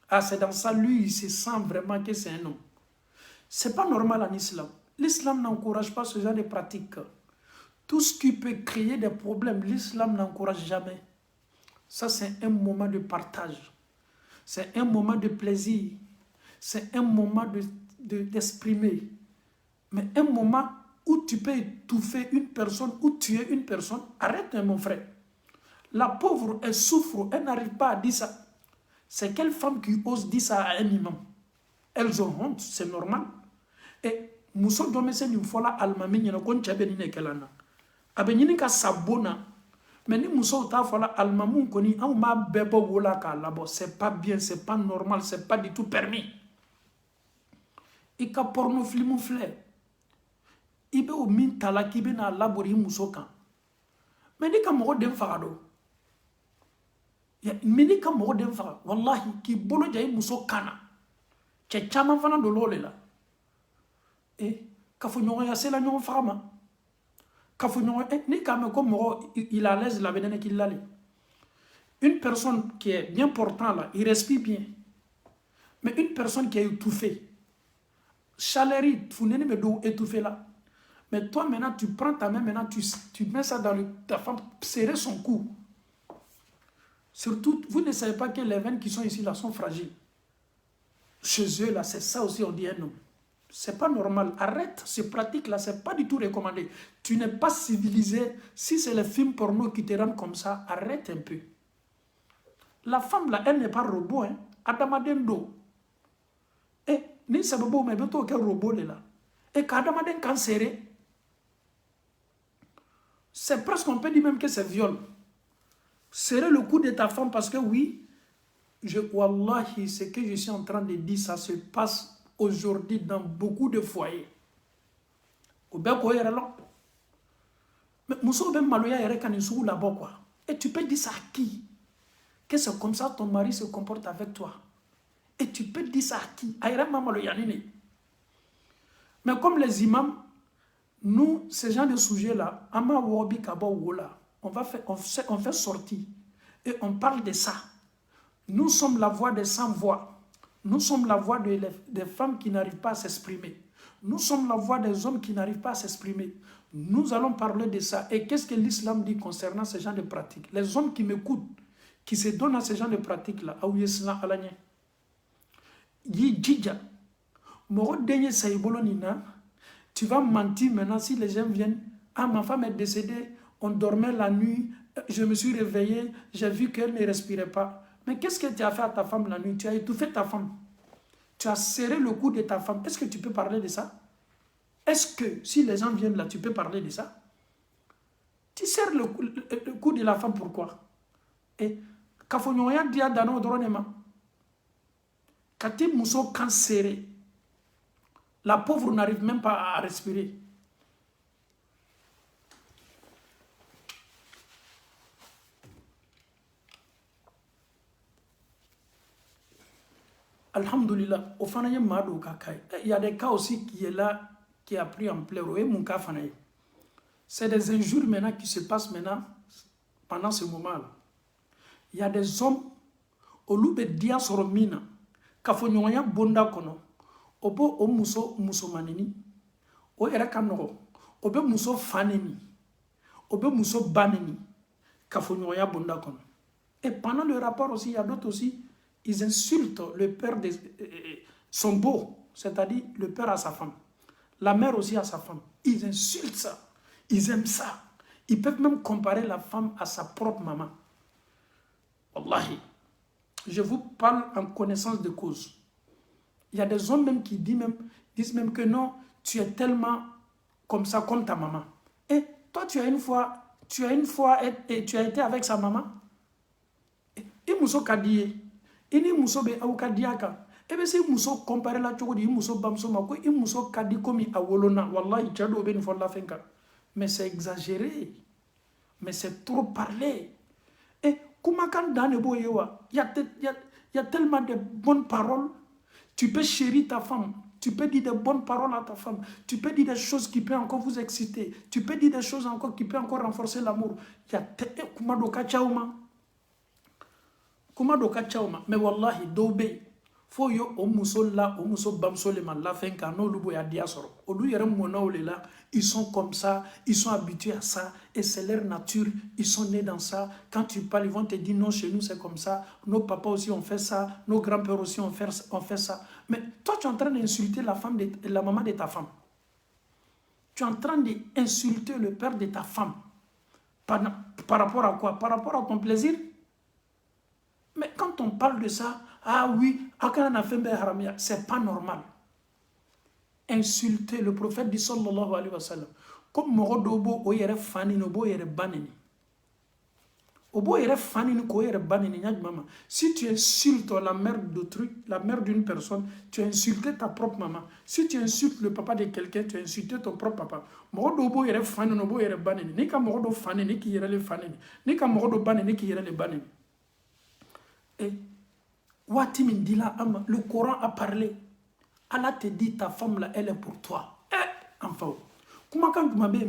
Ah, c'est dans ça, lui, il se sent vraiment que c'est un homme. C'est pas normal en islam. L'islam n'encourage pas ce genre de pratiques. Tout ce qui peut créer des problèmes, l'islam n'encourage jamais. Ça, c'est un moment de partage. C'est un moment de plaisir. C'est un moment d'exprimer. Mais un moment où tu peux étouffer une personne ou tuer une personne, arrête mon frère. La pauvre, elle souffre, elle n'arrive pas à dire ça. C'est quelle femme qui ose dire ça à un imam? Elles ont honte, c'est normal. Et muso domese ni fola almami nyina kon chabe ni nekelana. Abe nyini ka sabona. Mais ni muso ta fola almamun koni an ma bebo wola ka labo, c'est pas bien, c'est pas normal, c'est pas du tout permis. I ka porno film flè. Ibe o min tala ki be na labori muso kan. Mais ni ka mogo dem fagado. Ya mini ka mogo dem faga. Wallahi ki bolo jay muso kana. Che chama fana do lole la. Kafo nyongo ya sela nyongo fagama. Kafo nyongo ni ka me ko mogo il a l'aise la benene ki lale. Une personne qui est bien portant là, il respire bien. Mais une personne qui est étouffée, chaleurie, vous n'êtes pas étouffé là. Mais toi maintenant, tu prends ta main, maintenant tu mets ça dans ta femme, serrer son cou. Surtout, vous ne savez pas que les veines qui sont ici là sont fragiles. Chez eux là, c'est ça aussi on dit un homme. C'est pas normal. Arrête ces pratiques-là, c'est pas du tout recommandé. Tu n'es pas civilisé. Si c'est les films porno qui te rendent comme ça, arrête un peu. La femme là, elle n'est pas robot, hein. Adamaden do. Eh, ni sababo mais beto ke robot là. Et qu'Adamaden kan serré. C'est presque, on peut dire même que c'est viol. Serrer le cou de ta femme parce que oui, wallahi, ce que je suis en train de dire, ça se passe aujourd'hui dans beaucoup de foyers. Au Beko yere là. Mais Mousso ben maloya yere kanisou là-bas quoi. Et tu peux dire ça à qui? Que c'est comme ça ton mari se comporte avec toi. Et tu peux dire ça à qui? Ayere maloya nini. Mais comme les imams, nous, ces gens de sujets-là, on fait sortir et on parle de ça. Nous sommes la voix des sans-voix. Nous sommes la voix des femmes qui n'arrivent pas à s'exprimer. Nous sommes la voix des hommes qui n'arrivent pas à s'exprimer. Nous allons parler de ça. Et qu'est-ce que l'islam dit concernant ces gens de pratiques? Les hommes qui m'écoutent, qui se donnent à ces gens de pratiques-là, tu vas mentir maintenant si les gens viennent. Ah, ma femme est décédée, on dormait la nuit, je me suis réveillé, j'ai vu qu'elle ne respirait pas. Mais qu'est-ce que tu as fait à ta femme la nuit? Tu as étouffé ta femme. Tu as serré le cou de ta femme. Est-ce que tu peux parler de ça? Est-ce que si les gens viennent là, tu peux parler de ça? Tu serres le cou de la femme, pourquoi? Et kafonyoya dia dano dronema. Kati muso kan serré. La pauvre n'arrive même pas à respirer. Alhamdulillah, il y a des cas aussi qui est là, qui a pris en pleurs. C'est des injures maintenant qui se passent maintenant, pendant ce moment-là. Il y a des hommes, au lieu de dire sur le mina, kafonyoya bonda kono, obo o muso manini, o era kanogo, obe muso faneni, obe muso baneni, kafonyoya bonda kono. Et pendant le rapport aussi, il y a d'autres aussi, ils insultent le père de son beau, c'est-à-dire le père à sa femme, la mère aussi à sa femme. Ils insultent ça, ils aiment ça. Ils peuvent même comparer la femme à sa propre maman. Wallahi, je vous parle en connaissance de cause. Il y a des hommes même qui disent même que non, tu es tellement comme ça, comme ta maman. Et toi, tu as une fois et tu as été avec sa maman. Et muso kadiye. Ini muso be au kadiaka. Et bien si muso compare la choko di muso bamso ma ko i muso kadi komi awolona. Wallahi chado be ni folla fenka. Mais c'est exagéré. Mais c'est trop parlé. Et comment quand dans le boyewa, il y a tellement de bonnes paroles. Tu peux chérir ta femme. Tu peux dire de bonnes paroles à ta femme. Tu peux dire des choses qui peuvent encore vous exciter. Tu peux dire des choses encore qui peuvent encore renforcer l'amour. Il y a mais wallahi dobe fo yo o muso bamso le man la fin kan no lubo ya dia soro o du yere mona o le là, ils sont comme ça, ils sont habitués à ça et c'est leur nature, ils sont nés dans ça. Quand tu parles, ils vont te dire non, chez nous c'est comme ça, nos papas aussi ont fait ça, nos grands-pères aussi ont fait ça. Mais toi tu es en train d'insulter la maman de ta femme. Tu es en train d'insulter le père de ta femme. Par rapport à quoi? Par rapport à ton plaisir? Mais quand on parle de ça, ah oui, c'est pas normal. Insulter le prophète dit sallallahu alayhi wa sallam. Comme Morodobo oyere fani no boyere banini. Obo yere fani ko yere banini maman. Si tu insultes la mère d'autrui, la mère d'une personne, tu as insulté ta propre maman. Si tu insultes le papa de quelqu'un, tu as insulté ton propre papa. Morodobo yere fani no boyere banini. Ni ka morodo fani ni ki yere le fani. Ni ka morodo banini ki yere le banini. Et le Coran a parlé. Allah te dit ta femme là, elle est pour toi. Enfin, comment quand tu m'as dit,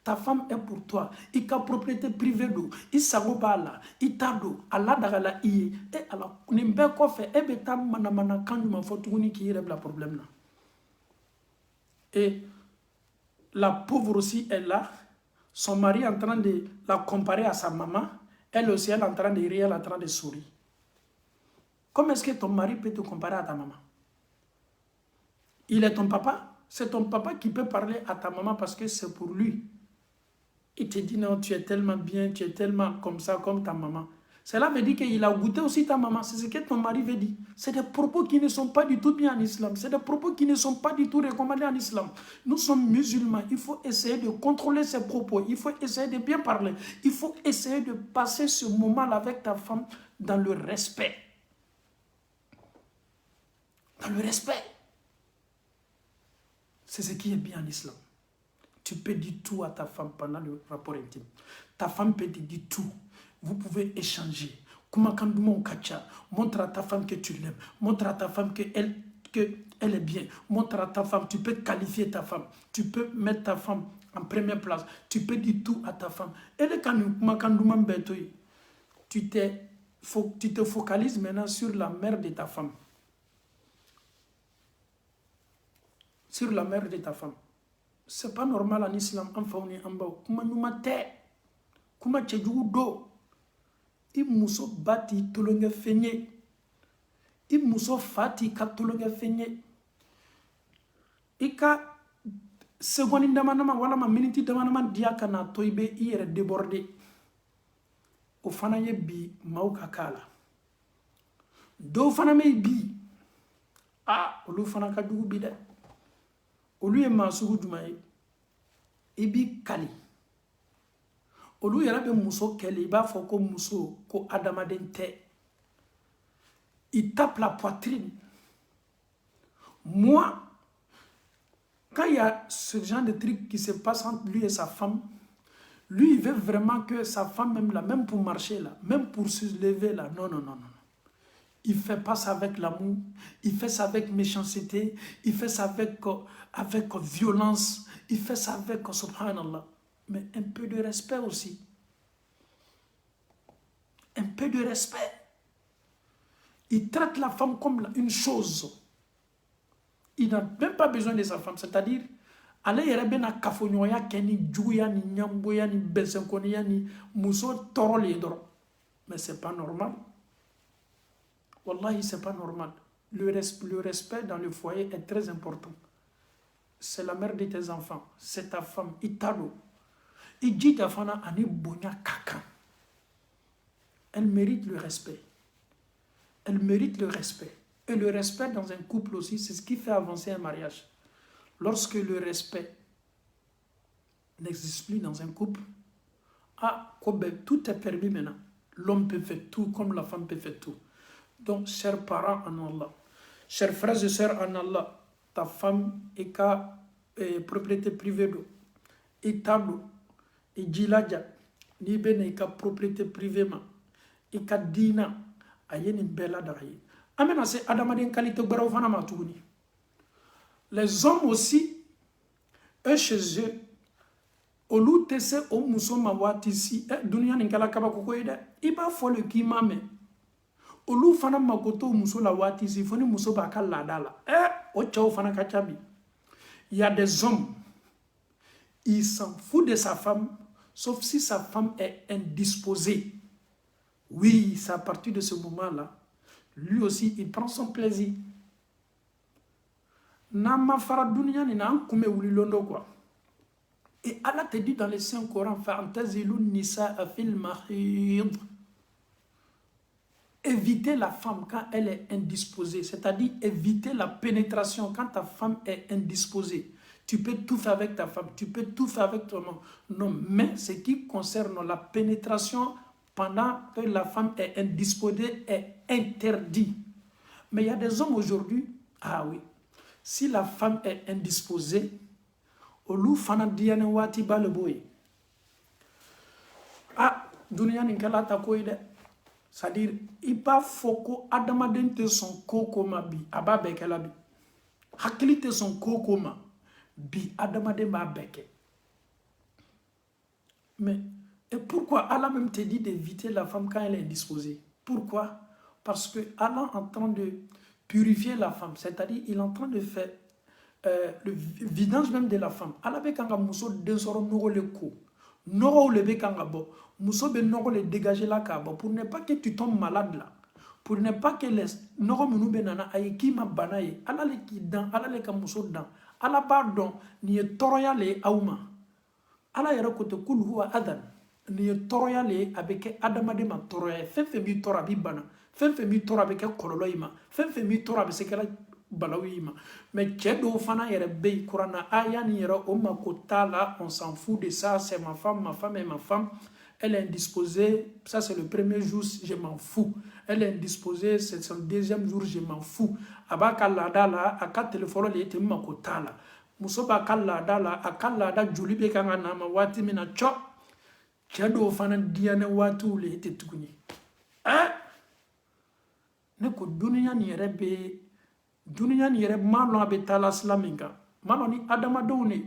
ta femme est pour toi. Il a propriété privée d'eau. Il s'agit pas là. Il t'a d'eau. Allah d'agala iye. Et alors, n'importe quoi fait. Et bêta manamana quand tu m'as fait tout qui règle le problème là. Et la pauvre aussi est là. Son mari est en train de la comparer à sa maman. Elle aussi, elle est en train de rire, elle est en train de sourire. Comment est-ce que ton mari peut te comparer à ta maman? Il est ton papa. C'est ton papa qui peut parler à ta maman parce que c'est pour lui. Il te dit non, tu es tellement bien, tu es tellement comme ça, comme ta maman. Cela veut dire qu'il a goûté aussi ta maman. C'est ce que ton mari veut dire. C'est des propos qui ne sont pas du tout bien en islam. C'est des propos qui ne sont pas du tout recommandés en islam. Nous sommes musulmans. Il faut essayer de contrôler ces propos. Il faut essayer de bien parler. Il faut essayer de passer ce moment-là avec ta femme dans le respect. Dans le respect. C'est ce qui est bien en islam. Tu peux dire tout à ta femme pendant le rapport intime. Ta femme peut te dire tout. Vous pouvez échanger. Montre à ta femme que tu l'aimes. Montre à ta femme qu'elle est bien. Montre à ta femme. Tu peux qualifier ta femme. Tu peux mettre ta femme en première place. Tu peux dire tout à ta femme. Tu te focalises maintenant sur la mère de ta femme. Sur la mère de ta femme. C'est pas normal en islam. Kuma tchejugu do. I muso bati tolonge fenye. I muso fati ka tolonge fenye. I ka segondi damanama wala ma miniti damanama diya kana to ibe i yere débordé. O fana ye bi maw ka kala. Do fana me bi. Olu fana ka jugu bi de. Olu ye masugu jumaye. I bi kali. Olu yɛrɛ bɛ muso kɛlɛ i b'a fɔ ko muso ko adamaden tɛ. Il tape la poitrine. Moi, quand il y a ce genre de truc qui se passe entre lui et sa femme, lui il veut vraiment que sa femme même là, même pour marcher là, même pour se lever là, non. Il fait pas ça avec l'amour, il fait ça avec méchanceté, il fait ça avec violence, il fait ça avec subhanallah. Mais un peu de respect aussi. Un peu de respect. Il traite la femme comme une chose. Il n'a même pas besoin de sa femme. C'est-à-dire, ale yɛrɛ bɛna kafoɲɔgɔnya kɛ ni juguya ni ɲamboya ni bɛnsɛnkɔniya ni muso tɔɔrɔli ye dɔrɔn. Mais c'est pas normal. Wallahi, c'est pas normal. Le respect dans le foyer est très important. C'est la mère de tes enfants. C'est ta femme. Italo. Elle mérite le respect. Elle mérite le respect. Et le respect dans un couple aussi, c'est ce qui fait avancer un mariage. Lorsque le respect n'existe plus dans un couple, tout est permis maintenant. L'homme peut faire tout comme la femme peut faire tout. Donc, chers parents en Allah, chers frères et sœurs en Allah, ta femme est qu'à propriété privée d'eau. Et tableau. Et jilaja ni bene ka propriété privée ma et ka dina ayeni bella daye amena c'est adamaden qualité baraw fana ma tuguni. Les hommes aussi eux chez eux olu tese o muso ma wati si dunia ni kala kaba ko ida iba fo le kimame olu fana makoto muso la wati si foni muso ba kala dala o chaw fana ka chabi. Il y a des hommes, il s'en fout de sa femme, sauf si sa femme est indisposée. Oui, c'est à partir de ce moment-là, lui aussi, il prend son plaisir. Nama fara dunya ni na kume wuli londo quoi. Et Allah te dit dans le Saint-Coran, fa'antazilu nisa fil mahid. Éviter la femme quand elle est indisposée, c'est-à-dire éviter la pénétration quand ta femme est indisposée. Tu peux tout faire avec ta femme, tu peux tout faire avec ton homme. Non, mais ce qui concerne la pénétration pendant que la femme est indisposée est interdit. Mais il y a des hommes aujourd'hui, oui, si la femme est indisposée, olu fana diane wati baleboy. Dunia ni kala ta koy de. C'est-à-dire, il pas foko adamaden te son kokoma bi ababe kala bi. Hakili te son kokoma bi adamaden ba beke. Mais et pourquoi Allah même te dit d'éviter la femme quand elle est indisposée? Pourquoi? Parce que Allah est en train de purifier la femme, c'est-à-dire il est en train de faire le vidange même de la femme. Allah be kanga muso densoro nogo le ko. Nogo le be kanga bo. Muso be nogo le dégager la kaba pour ne pas que tu tombes malade là. pour ne pas que les nɔgɔ minnu bɛ nana a ye k'i ma bana ye ala le k'i dan ala le ka muso dan ala b'a dɔn nin ye tɔɔrɔya le ye aw ma ala yɛrɛ ko ten kul huwa adan nin ye tɔɔrɔya le ye a bɛ kɛ adamaden ma tɔɔrɔya ye fɛn fɛn b'i tɔɔrɔ a b'i bana fɛn fɛn b'i tɔɔrɔ a bɛ kɛ kɔlɔlɔ i ma fɛn fɛn b'i tɔɔrɔ a bɛ se kɛla balawu i ma mais cɛ dɔw fana yɛrɛ bɛ yen kuran na aya nin yɛrɛ o mako t'a la on s'en fout de ça c'est ma femme est ma femme elle est indisposée, ça c'est le premier jour, je m'en fous. Elle est indisposée, c'est son deuxième jour, je m'en fous. Aba kalada la, aka téléphone le ete makota la. Muso ba kalada la, aka lada juli be kanga nama wati mina cho. Chado fana diane watu le ete tukuni. Ne ko dunia ni yere be, dunia ni yere malo abe tala slaminga. Malo ni adama doni.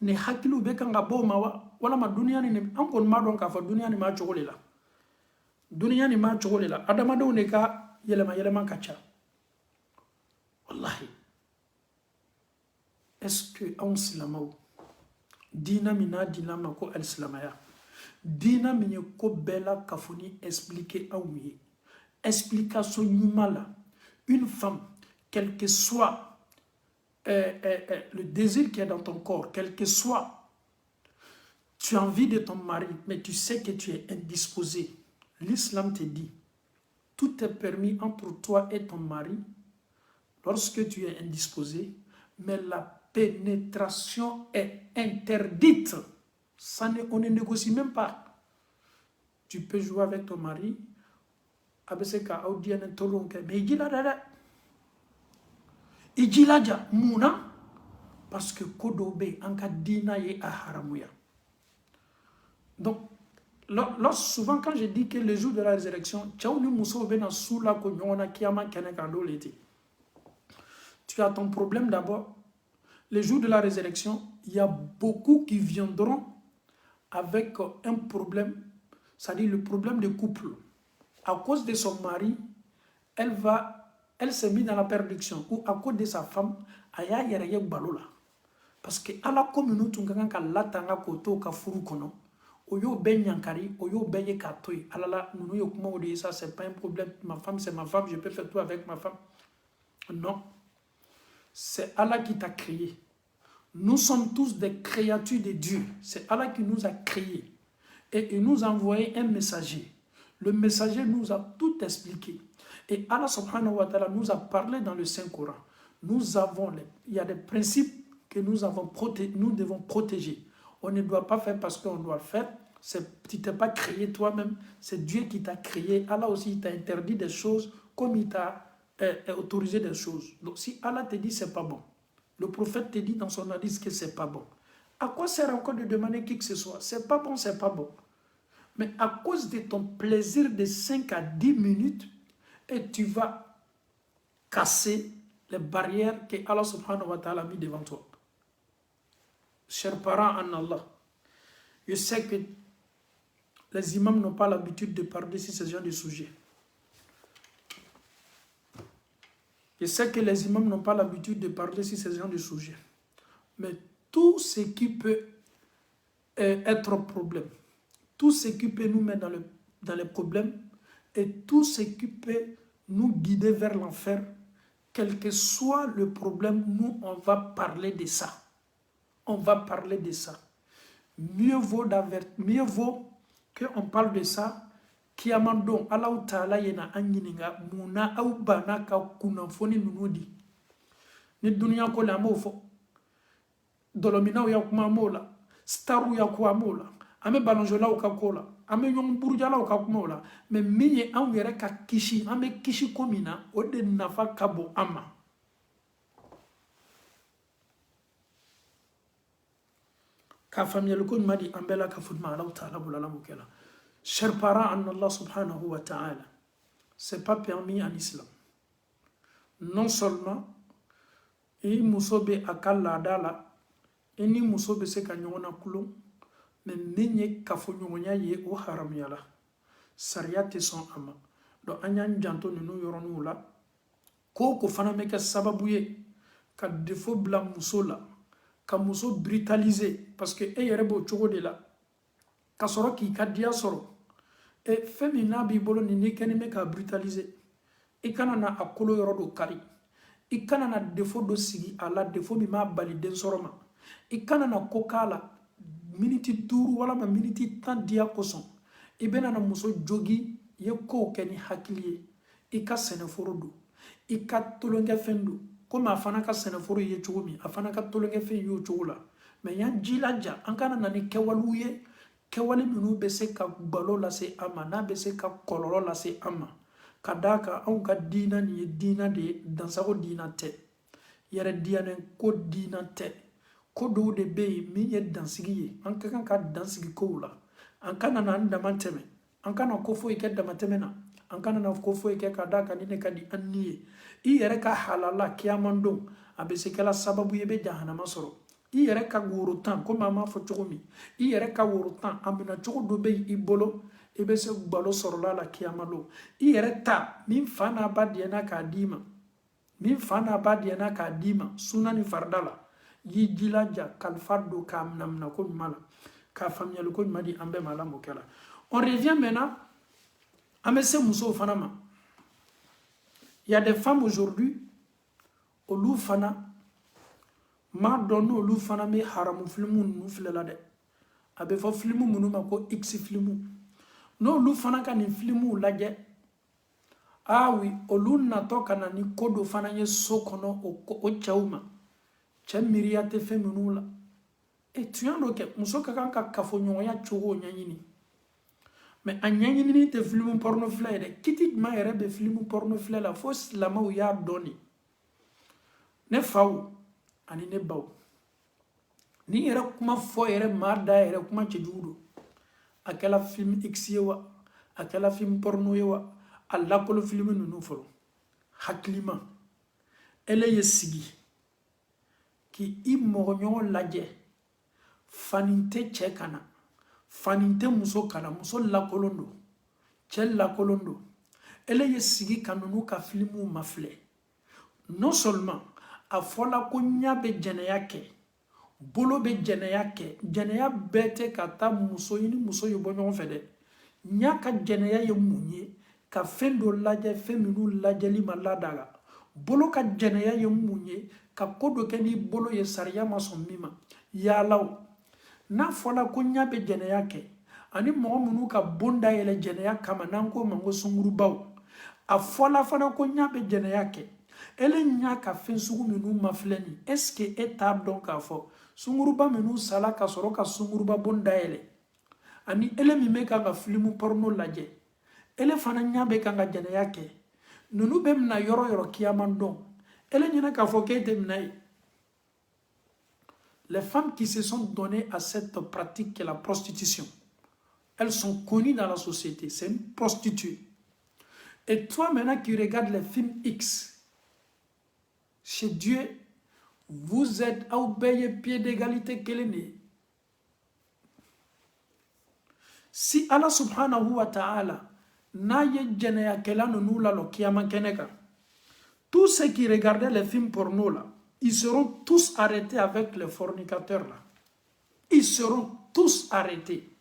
Ni hakilu be kanga bo mawa. Wala ma dunia ni an kon ma don ka fa dunia ni ma cogo le la dunia ni ma cogo le la adamadenw de ka yɛlɛma ka ca wallahi est-ce que anw silamɛw diina min n'a dila ma ko alisilamaya diina min ye ko bɛɛ la kafoni expliquer anw ye explication ɲuman la une femme quel que soit le désir qui est dans ton corps quel que soit tu as envie de ton mari, mais tu sais que tu es indisposé. L'islam te dit, tout est permis entre toi et ton mari lorsque tu es indisposé, mais la pénétration est interdite. On ne négocie même pas. Tu peux jouer avec ton mari, mais il dit là, mouna, parce que kodobe anka dina ye aharamuya. Donc, souvent quand je dis que le jour de la résurrection, tu as ton problème d'abord. Le jour de la résurrection, il y a beaucoup qui viendront avec un problème, c'est-à-dire le problème de couple. À cause de son mari, elle s'est mise dans la perdition. Ou à cause de sa femme, aya yere balola. Parce que à la communauté, on a latanga koto ka furu kono. Oyo ben yankari, oyo ben ye katoy. Alala, nous yo kuma odi ça c'est pas un problème. Ma femme c'est ma femme, je peux faire tout avec ma femme. Non, c'est Allah qui t'a créé. Nous sommes tous des créatures de Dieu. C'est Allah qui nous a créés et il nous a envoyé un messager. Le messager nous a tout expliqué. Et Allah subhanahu wa ta'ala nous a parlé dans le Saint-Coran. Il y a des principes que nous devons protéger. On ne doit pas faire parce qu'on doit le faire. Tu ne t'es pas créé toi-même. C'est Dieu qui t'a créé. Allah aussi t'a interdit des choses comme il t'a autorisé des choses. Donc si Allah te dit c'est pas bon, le prophète te dit dans son hadith que c'est pas bon, à quoi sert encore de demander qui que ce soit? C'est pas bon, c'est pas bon. Mais à cause de ton plaisir de 5 à 10 minutes, et tu vas casser les barrières que Allah subhanahu wa ta'ala a mis devant toi. Chers parents en Allah, je sais que les imams n'ont pas l'habitude de parler sur ce genre de sujet. Je sais que les imams n'ont pas l'habitude de parler sur ce genre de sujet. Mais tout ce qui peut être un problème, tout ce qui peut nous mettre dans les problèmes et tout ce qui peut nous guider vers l'enfer, quel que soit le problème, nous, on va parler de ça. On va parler de ça. Mieux vaut qu'on parle de ça. Kiamando Allah Ta'ala yena anyininga muna au bana ka kunafoni nunudi. Ni dunia ko la mofo. Dolomina ya kuma mola, staru ya kwa mola. Ame balonjola o ka kola, ame yon burujala o ka kumola. Mais miye an yere ka kishi, ame kishi komina o de nafa kabo ama. Ka famille le kon madi ambela ka fudma Allah Ta'ala bulala mukela. Chers parents en Allah subhanahu wa ta'ala, c'est pas permis en islam. Non seulement, il musobe akalla dala, ini musobe se kanyona kulo, mais minye kafonyonya ye o haram yala. Sariyate son ama. Do anyan janto nunu yoronu la, ko fana meke sababuye, ka defo bla muso la, ka muso brutaliser, parce que e yerebo chogo de la, ka soro ki ka dia soro, Et fɛn min n'a b'i bolo nin n'i kɛlen bɛ k'a brutaliser i kana na a kolo yɔrɔ dɔ kari i kana na défaut dɔ sigi a la défaut min b'a bali den sɔrɔ ma i kana na ko k'a la miniti 5 walama miniti 10 diya kosɔn i bɛna na muso jogi i ye kow kɛ ni hakili ye i ka sɛnɛforo don i ka tolonkɛfɛn don komi a fana ka sɛnɛforo ye cogo min a fana ka tolonkɛfɛn y'o cogo la mais y'an jilaja an kana na ni kɛwalew ye kɛwale minnu bɛ se ka balo lase an ma n'a bɛ se ka kɔlɔlɔ lase an ma ka d'a kan anw ka diina nin ye diina de ye dansago diina tɛ yɛrɛ diyalen ko diina tɛ ko dɔw de bɛ yen min ye dansigi ye an ka kan ka dansigi kow la an kana na an dama tɛmɛ an kana ko foyi kɛ damatɛmɛ na an kana na ko foyi kɛ ka d'a kan ni ne ka di an ni ye i yɛrɛ ka halala kiyaman don a bɛ se kɛla sababu ye i bɛ jahanama sɔrɔ i yɛrɛ ka woro tan komi an b'a fɔ cogo min i yɛrɛ ka woro tan a minɛ cogo dɔ bɛ yen i bolo i bɛ se balo sɔrɔla la kiyama don i yɛrɛ ta min fa n'a ba diyɛna k'a d'i ma min fa n'a ba diyɛna k'a d'i ma suna ni farida la y'i jilaja kalifa don k'a minɛ ko ɲuman la k'a faamuyali ko ɲuman di an bɛɛ ma ala m'o kɛ la on revient maintenant an bɛ se musow fana ma il y a des femmes aujourd'hui olu fana m'a dɔn n'olu fana bɛ haramu filimu ninnu filɛ la dɛ a bɛ fɔ filimu minnu ma ko x filimu n'olu fana ka nin filimuw lajɛ oui olu natɔ ka na ni ko dɔ fana ye so kɔnɔ o cɛw ma cɛ miiriya tɛ fɛn minnu la tuɲa dɔ kɛ muso ka kan ka kafoɲɔgɔnya cogo ɲɛɲini mais a ɲɛɲinini tɛ filimu porno filɛ ye dɛ kiti jumɛn yɛrɛ bɛ filimu porno filɛ la fo silamɛw y'a dɔn de ne faw ani ne baw ni yɛrɛ kuma fɔ yɛrɛ maa da yɛrɛ kuma cɛjugu don a kɛla film x ye wa a kɛla film porno ye wa a lakolo film ninnu fɔlɔ hakilima ele ye sigi k'i mɔgɔɲɔgɔn lajɛ fani tɛ cɛ kana fani tɛ muso kana muso lakolon don cɛ lakolon don ele ye sigi ka ninnu ka filimuw mafilɛ non seulement a fɔla ko ɲa bɛ jɛnɛya kɛ bolo bɛ jɛnɛya kɛ jɛnɛya bɛɛ tɛ ka taa muso i ni muso ye bɔ ɲɔgɔn fɛ dɛ ɲa ka jɛnɛya ye mun ye ka fɛn dɔ lajɛ fɛn minnu lajɛli ma lada la bolo ka jɛnɛya ye mun ye ka ko dɔ kɛ n'i bolo ye sariya ma sɔn min ma yaalaw n'a fɔla ko ɲa bɛ jɛnɛya kɛ ani mɔgɔ minnu ka bon dayɛlɛ jɛnɛya kama n'an k'o ma ko sungurubaw a fɔla fana ko ɲa bɛ jɛnɛya kɛ ele ɲa ka fɛn sugu minnu mafilɛ nin est ce que e t'a dɔn k'a fɔ sunguruba minnu sala ka sɔrɔ ka sunguruba bon dayɛlɛ ani ele min bɛ kan ka filimu porno lajɛ ele fana ɲa bɛ kan ka jɛnɛya kɛ ninnu bɛ mina yɔrɔ yɔrɔ kiyaman dɔn ele ɲinɛ k'a fɔ k'e tɛ mina ye les femmes qui se sont données à cette pratique qui est la prostitution elles sont connues dans la société c'est une prostituée et toi maintenant qui regardes les films X chez Dieu vous êtes au pied d'égalité kelen de si Allah subhanahu wa ta'ala n'a ye jɛnɛya kɛla ninnu lalɔ kiyama kɛnɛ kan tous ceux qui regardaient les films porno là ils seront tous arrêtés avec les fornicateurs là ils seront tous arrêtés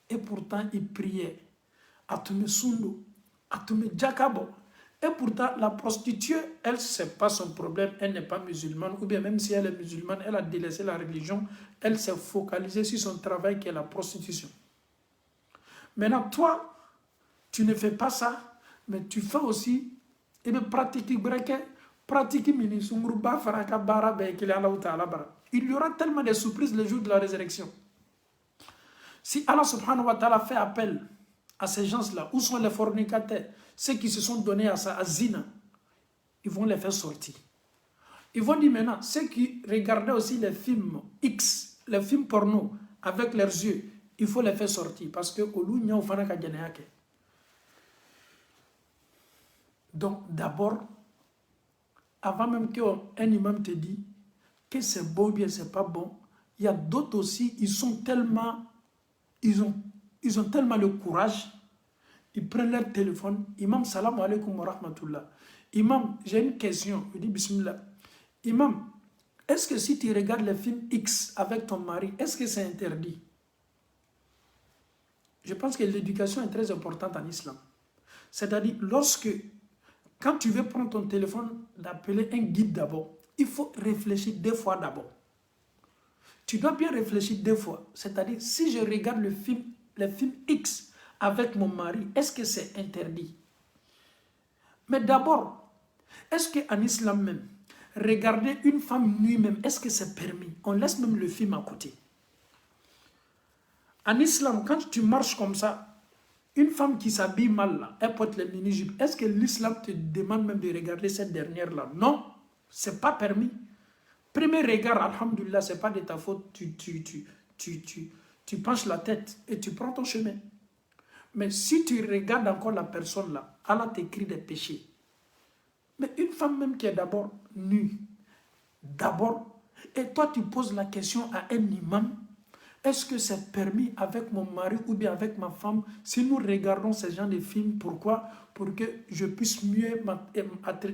et pourtant ils priaient a tun bɛ sun don a tun bɛ jaka bɔ et pourtant la prostituée elle c'est pas son problème elle n'est pas musulmane ou bien même si elle est musulmane elle a délaissé la religion elle s'est focalisée sur son travail qui est la prostitution. Maintenant toi tu ne fais pas ça mais tu fais aussi et bien pratique mini sunguruba faraka bara be kele Allah Ta'ala bara. Il y aura tellement de surprises le jour de la résurrection. Si Allah subhanahu wa ta'ala fait appel à ces gens-là, où sont les fornicateurs, ceux qui se sont donnés à ça, à zina, ils vont les faire sortir. Ils vont dire maintenant, ceux qui regardaient aussi les films X, les films porno, avec leurs yeux, il faut les faire sortir, parce que donc d'abord, avant même qu'un imam te dise que c'est bon ou bien c'est pas bon, il y a d'autres aussi, ils ont tellement le courage, ils prennent leur téléphone, imam salam alaikum wa rahmatullah. Imam, j'ai une question, je dis bismillah. Imam, est-ce que si tu regardes les films X avec ton mari, est-ce que c'est interdit? Je pense que l'éducation est très importante en islam. C'est-à-dire, quand tu veux prendre ton téléphone, d'appeler un guide d'abord, il faut réfléchir 2 fois d'abord. Tu dois bien réfléchir 2 fois. C'est-à-dire, si je regarde le film X avec mon mari, est-ce que c'est interdit? Mais d'abord, est-ce qu'en islam même, regarder une femme nue même, est-ce que c'est permis? On laisse même le film à côté. En islam, quand tu marches comme ça, une femme qui s'habille mal, là, elle porte les mini-jupes, est-ce que l'islam te demande même de regarder cette dernière-là? Non, c'est pas permis. Premier regard, alhamdoulilah, c'est pas de ta faute, tu penches la tête et tu prends ton chemin. Mais si tu regardes encore la personne là, Allah t'écrit des péchés. Mais une femme même qui est d'abord nue, d'abord, et toi tu poses la question à un imam, est-ce que c'est permis avec mon mari ou bien avec ma femme si nous regardons ce genre de films? Pourquoi? Pour que je puisse mieux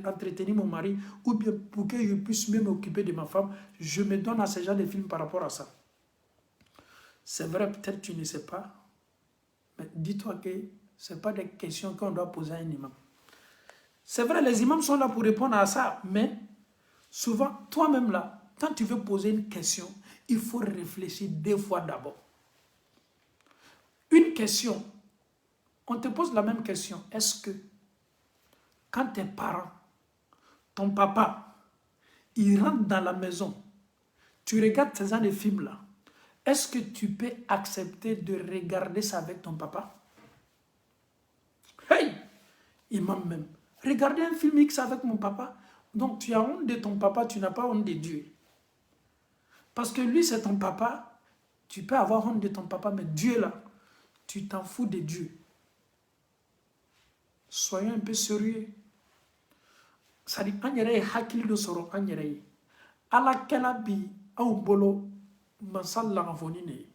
entretenir mon mari ou bien pour que je puisse mieux m'occuper de ma femme. Je me donne à ce genre de films par rapport à ça. C'est vrai, peut-être tu ne sais pas, mais dis-toi que ce n'est pas des questions qu'on doit poser à un imam. C'est vrai, les imams sont là pour répondre à ça, mais souvent, toi-même là, quand tu veux poser une question, il faut réfléchir 2 fois d'abord. Une question, on te pose la même question. Est-ce que quand tes parents, ton papa, il rentre dans la maison, tu regardes ces genre de films-là, est-ce que tu peux accepter de regarder ça avec ton papa? Hey! Imam même. Regarder un film X avec mon papa. Donc tu as honte de ton papa, tu n'as pas honte de Dieu. Parce que lui, c'est ton papa. Tu peux avoir honte de ton papa, mais Dieu là, tu t'en fous de Dieu. Soyons un peu sérieux. Ça dit, Anyere hakil de soro Anyere. Ala kelabi au bolo masalla avonine.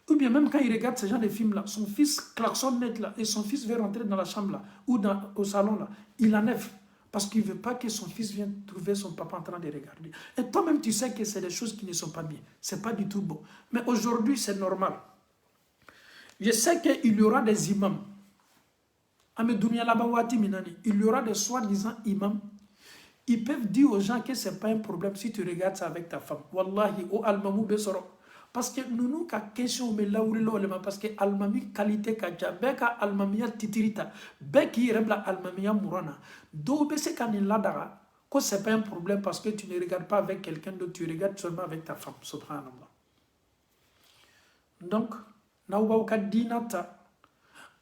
Ou bien même quand il regarde ce genre de films-là, son fils klaxonne net là, et son fils veut rentrer dans la chambre là, ou au salon là, il enlève. Parce qu'il ne veut pas que son fils vienne trouver son papa en train de regarder. Et toi-même, tu sais que c'est des choses qui ne sont pas bien. Ce n'est pas du tout bon. Mais aujourd'hui, c'est normal. Je sais qu'il y aura des imams. Il y aura des soi-disant imams. Ils peuvent dire aux gens que ce n'est pas un problème si tu regardes ça avec ta femme. Wallahi, au almamou besoro. Parce que nous, ka question me lauri lolema parce que almami qualité ka ja beka almamiya titirita beki rebla almamiya murana do be se kan ladara ko c'est pas un problème parce que tu ne regardes pas avec quelqu'un d'autre, tu regardes seulement avec ta femme, subhanallah. Donc nawbaw ka dinata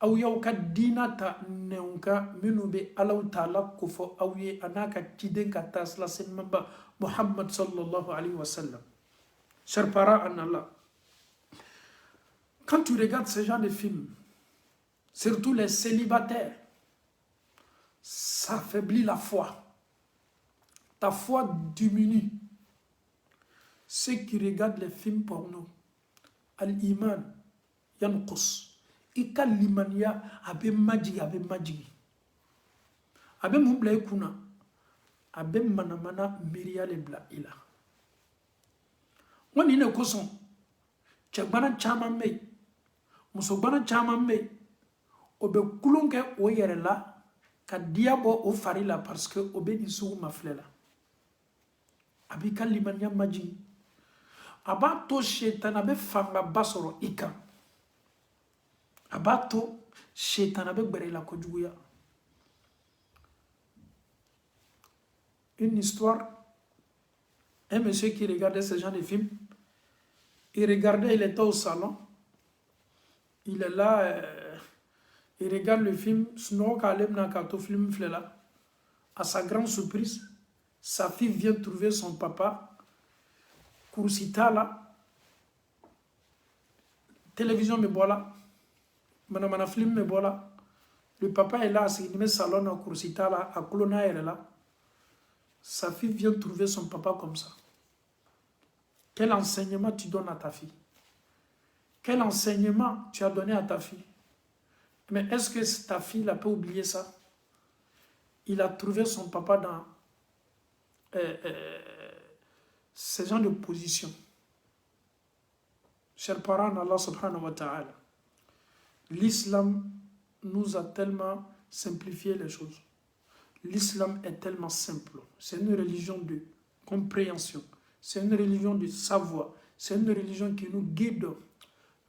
aw yaw ka dinata neunka minube alaw taala ko fo awye anaka tiden ka tasla sen mamba Muhammad sallallahu alayhi wa sallam. Chers parents en Allah, quand tu regardes ce genre de films, surtout les célibataires, ça affaiblit la foi. Ta foi diminue. Ceux qui regardent les films porno, al-iman, yanqus, ika limaniya abe majigi, abe mubla ikuna, abe manamana miriya lebla ila. Wani ne koson cɛgbana caman bɛ yen musogbana caman bɛ yen o bɛ kulon kɛ o yɛrɛ la ka diya bɔ o fari la parce que o bɛ nin sugu mafilɛ la a b'i ka limaniya majigi a b'a to shetana bɛ fangaba sɔrɔ i kan a b'a to shetana bɛ gbɛrɛ i la kojuguya. Une histoire. Un monsieur qui regardait ce genre de film, il regardait, il était au salon, il est là, il regarde le film, à sa grande surprise, sa fille vient trouver son papa, Kursita là, télévision me voilà, manamana film me voilà, le papa est là, il met salon à Kursita là, à Kolona elle est là. Sa fille vient trouver son papa comme ça. Quel enseignement tu donnes à ta fille? Quel enseignement tu as donné à ta fille? Mais est-ce que ta fille n'a pas oublié ça? Il a trouvé son papa dans ce genre de position. Chers parents d'Allah subhanahu wa ta'ala, l'islam nous a tellement simplifié les choses. L'islam est tellement simple. C'est une religion de compréhension. C'est une religion de savoir. C'est une religion qui nous guide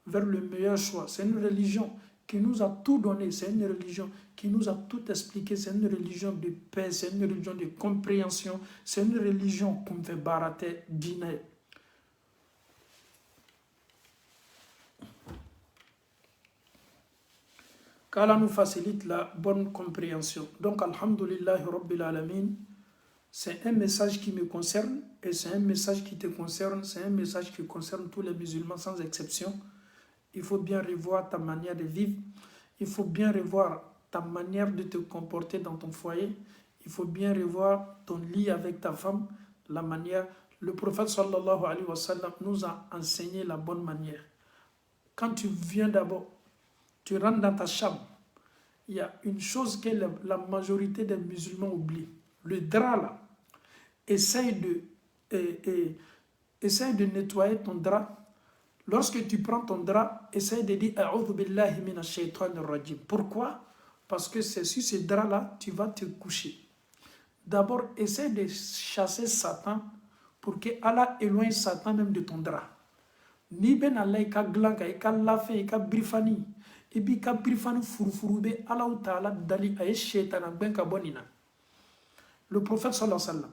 vers le meilleur choix. C'est une religion qui nous a tout donné. C'est une religion qui nous a tout expliqué. C'est une religion de paix. C'est une religion de compréhension. C'est une religion qu'on fait barater dîner. Qu'Allah nous facilite la bonne compréhension. Donc, Alhamdulillah Rabbil Alamin, c'est un message qui me concerne et c'est un message qui te concerne, c'est un message qui concerne tous les musulmans sans exception. Il faut bien revoir ta manière de vivre, il faut bien revoir ta manière de te comporter dans ton foyer, il faut bien revoir ton lit avec ta femme, la manière. Le prophète sallallahu alayhi wa sallam nous a enseigné la bonne manière. Quand tu viens d'abord, tu rentres dans ta chambre, il y a une chose que la majorité des musulmans oublient. Le drap là, essaye de nettoyer ton drap. Lorsque tu prends ton drap, essaye de dire A'udhu billahi minash shaitanir rajim. Pourquoi? Parce que c'est sur ce drap là, tu vas te coucher. D'abord, essaye de chasser Satan pour que Allah éloigne Satan même de ton drap. Ni ben Allah ka glanka, ka lafe, ka brifani. Et puis ka brifani furufurube Allah ta'ala dali ay shaitan ben ka bonina. Le prophète sallallahu alayhi wa sallam,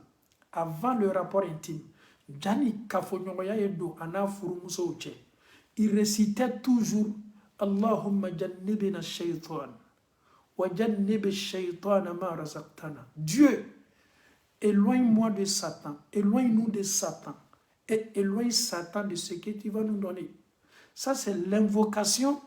avant le rapport intime, Jani Kafonyongoya Edo Ana Furumuso Uche, il récitait toujours Allahumma jannibina shaytan, wa jannibi shaytana ma razaqtana. Dieu, éloigne-moi de Satan, éloigne-nous de Satan, et éloigne Satan de ce que tu vas nous donner. Ça, c'est l'invocation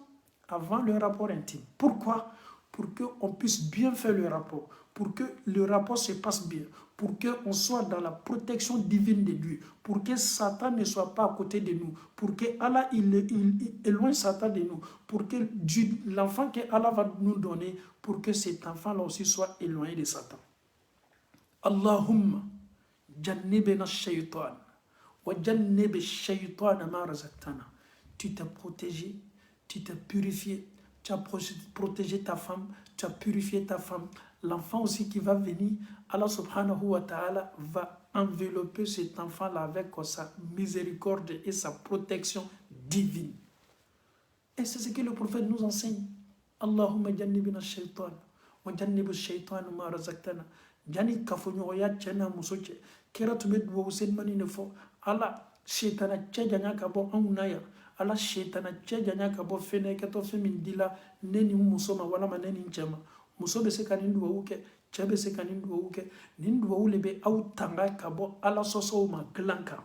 avant le rapport intime. Pourquoi? Pour qu'on puisse bien faire le rapport, pour que le rapport se passe bien, pour qu'on soit dans la protection divine de Dieu, pour que Satan ne soit pas à côté de nous, pour que Allah il éloigne Satan de nous, pour que l'enfant que Allah va nous donner, pour que cet enfant-là aussi soit éloigné de Satan. Allahumma jannibna shaytan wa jannibi shaytana ma razaqtana. Tu t'es protégé, tu t'es purifié, tu as protégé ta femme, tu as purifié ta femme. L'enfant aussi qui va venir, Allah subhanahu wa ta'ala va envelopper cet enfant-là avec sa miséricorde et sa protection divine. Et c'est ce que le prophète nous enseigne. Allahumma jannibna shaytan wa jannibu shaytan ma razaqtana. Jani kafonyoya chena musoche. Kera tume duwa usen mani nefo. Allah shaytana chejanya kabo aunaya. Allah shaytana chejanya kabo fene kato femindila neni musoma wala maneni nchema. Muso be se ka nin duwawu kɛ, cɛ be se ka nin duwawu kɛ, nin duwawu le be aw tanga ka bɔ Ala sɔsɔw ma dilan kan.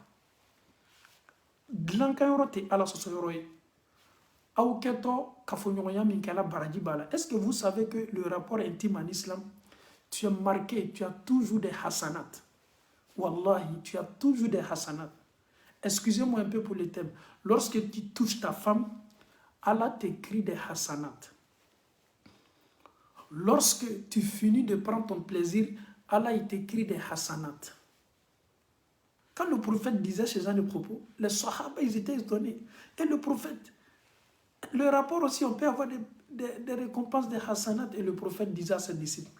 Dilankan yɔrɔ tɛ Ala sɔsɔ yɔrɔ ye. Aw kɛtɔ kafoɲɔgɔnya min kɛla baraji b'a la. Est-ce que vous savez que le rapport intime en islam, tu es marqué, tu as toujours des hasanat. Wallahi, tu as toujours des hasanat. Excusez-moi un peu pour le thème. Lorsque tu touches ta femme, Allah t'écrit des hasanat. Lorsque tu finis de prendre ton plaisir, Allah il t'écrit des hasanat. Quand le prophète disait ce genre de propos, les sahaba ils étaient étonnés. Et le prophète, le rapport aussi, on peut avoir des récompenses des hasanat. Et le prophète disait à ses disciples,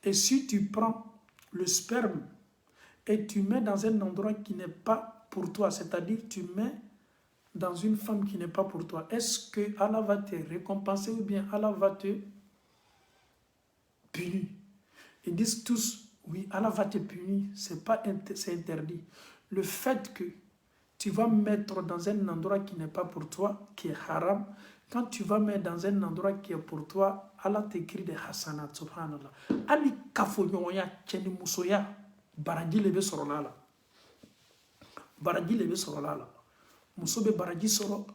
et si tu prends le sperme et tu mets dans un endroit qui n'est pas pour toi, c'est-à-dire tu mets dans une femme qui n'est pas pour toi, est-ce que Allah va te récompenser ou bien Allah va te punir? Ils disent tous, oui, Allah va te punir, c'est interdit. Le fait que tu vas mettre dans un endroit qui n'est pas pour toi, qui est haram, quand tu vas mettre dans un endroit qui est pour toi, Allah t'écrit des hasanat, subhanallah. Ali kafonyoya, tcheni musoya, baraji lebe sorolala. Baraji lebe sorolala. Musobe baraji soro,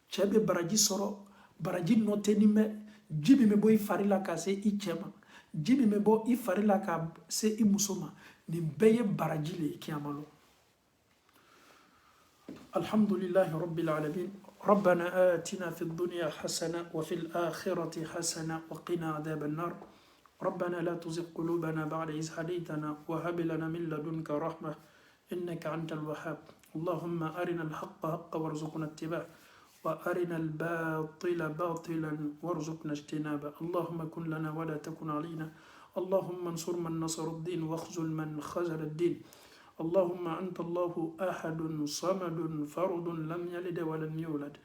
chebe baraji soro, baraji noteni me, jibi me boy farila kase i chema. Jibi me bo i farila ka se i musoma. Ni beye baraji le kiamalo. Alhamdulillahi Rabbil Alamin. ربنا آتنا في الدنيا حسنة وفي الآخرة حسنة وقنا عذاب النار ربنا لا تزغ قلوبنا بعد إذ هديتنا وهب لنا من لدنك رحمة إنك أنت الوهاب اللهم أرنا الحق حقا وارزقنا اتباعه وأرنا الباطل باطلا وارزقنا اجتنابه. اللهم كن لنا ولا تكن علينا. اللهم انصر من نصر الدين واخذل من خذل الدين. اللهم أنت الله أحد صمد فرد لم يلد ولم يولد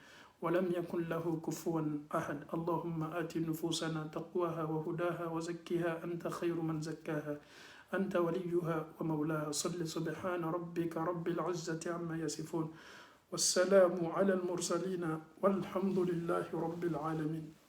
ولم يكن له كفوا أحد. اللهم آت نفوسنا تقواها وهداها وزكها أنت خير من زكاها أنت وليها ومولاها. صل سبحان ربك رب العزة عما يصفون والسلام على المرسلين والحمد لله رب العالمين.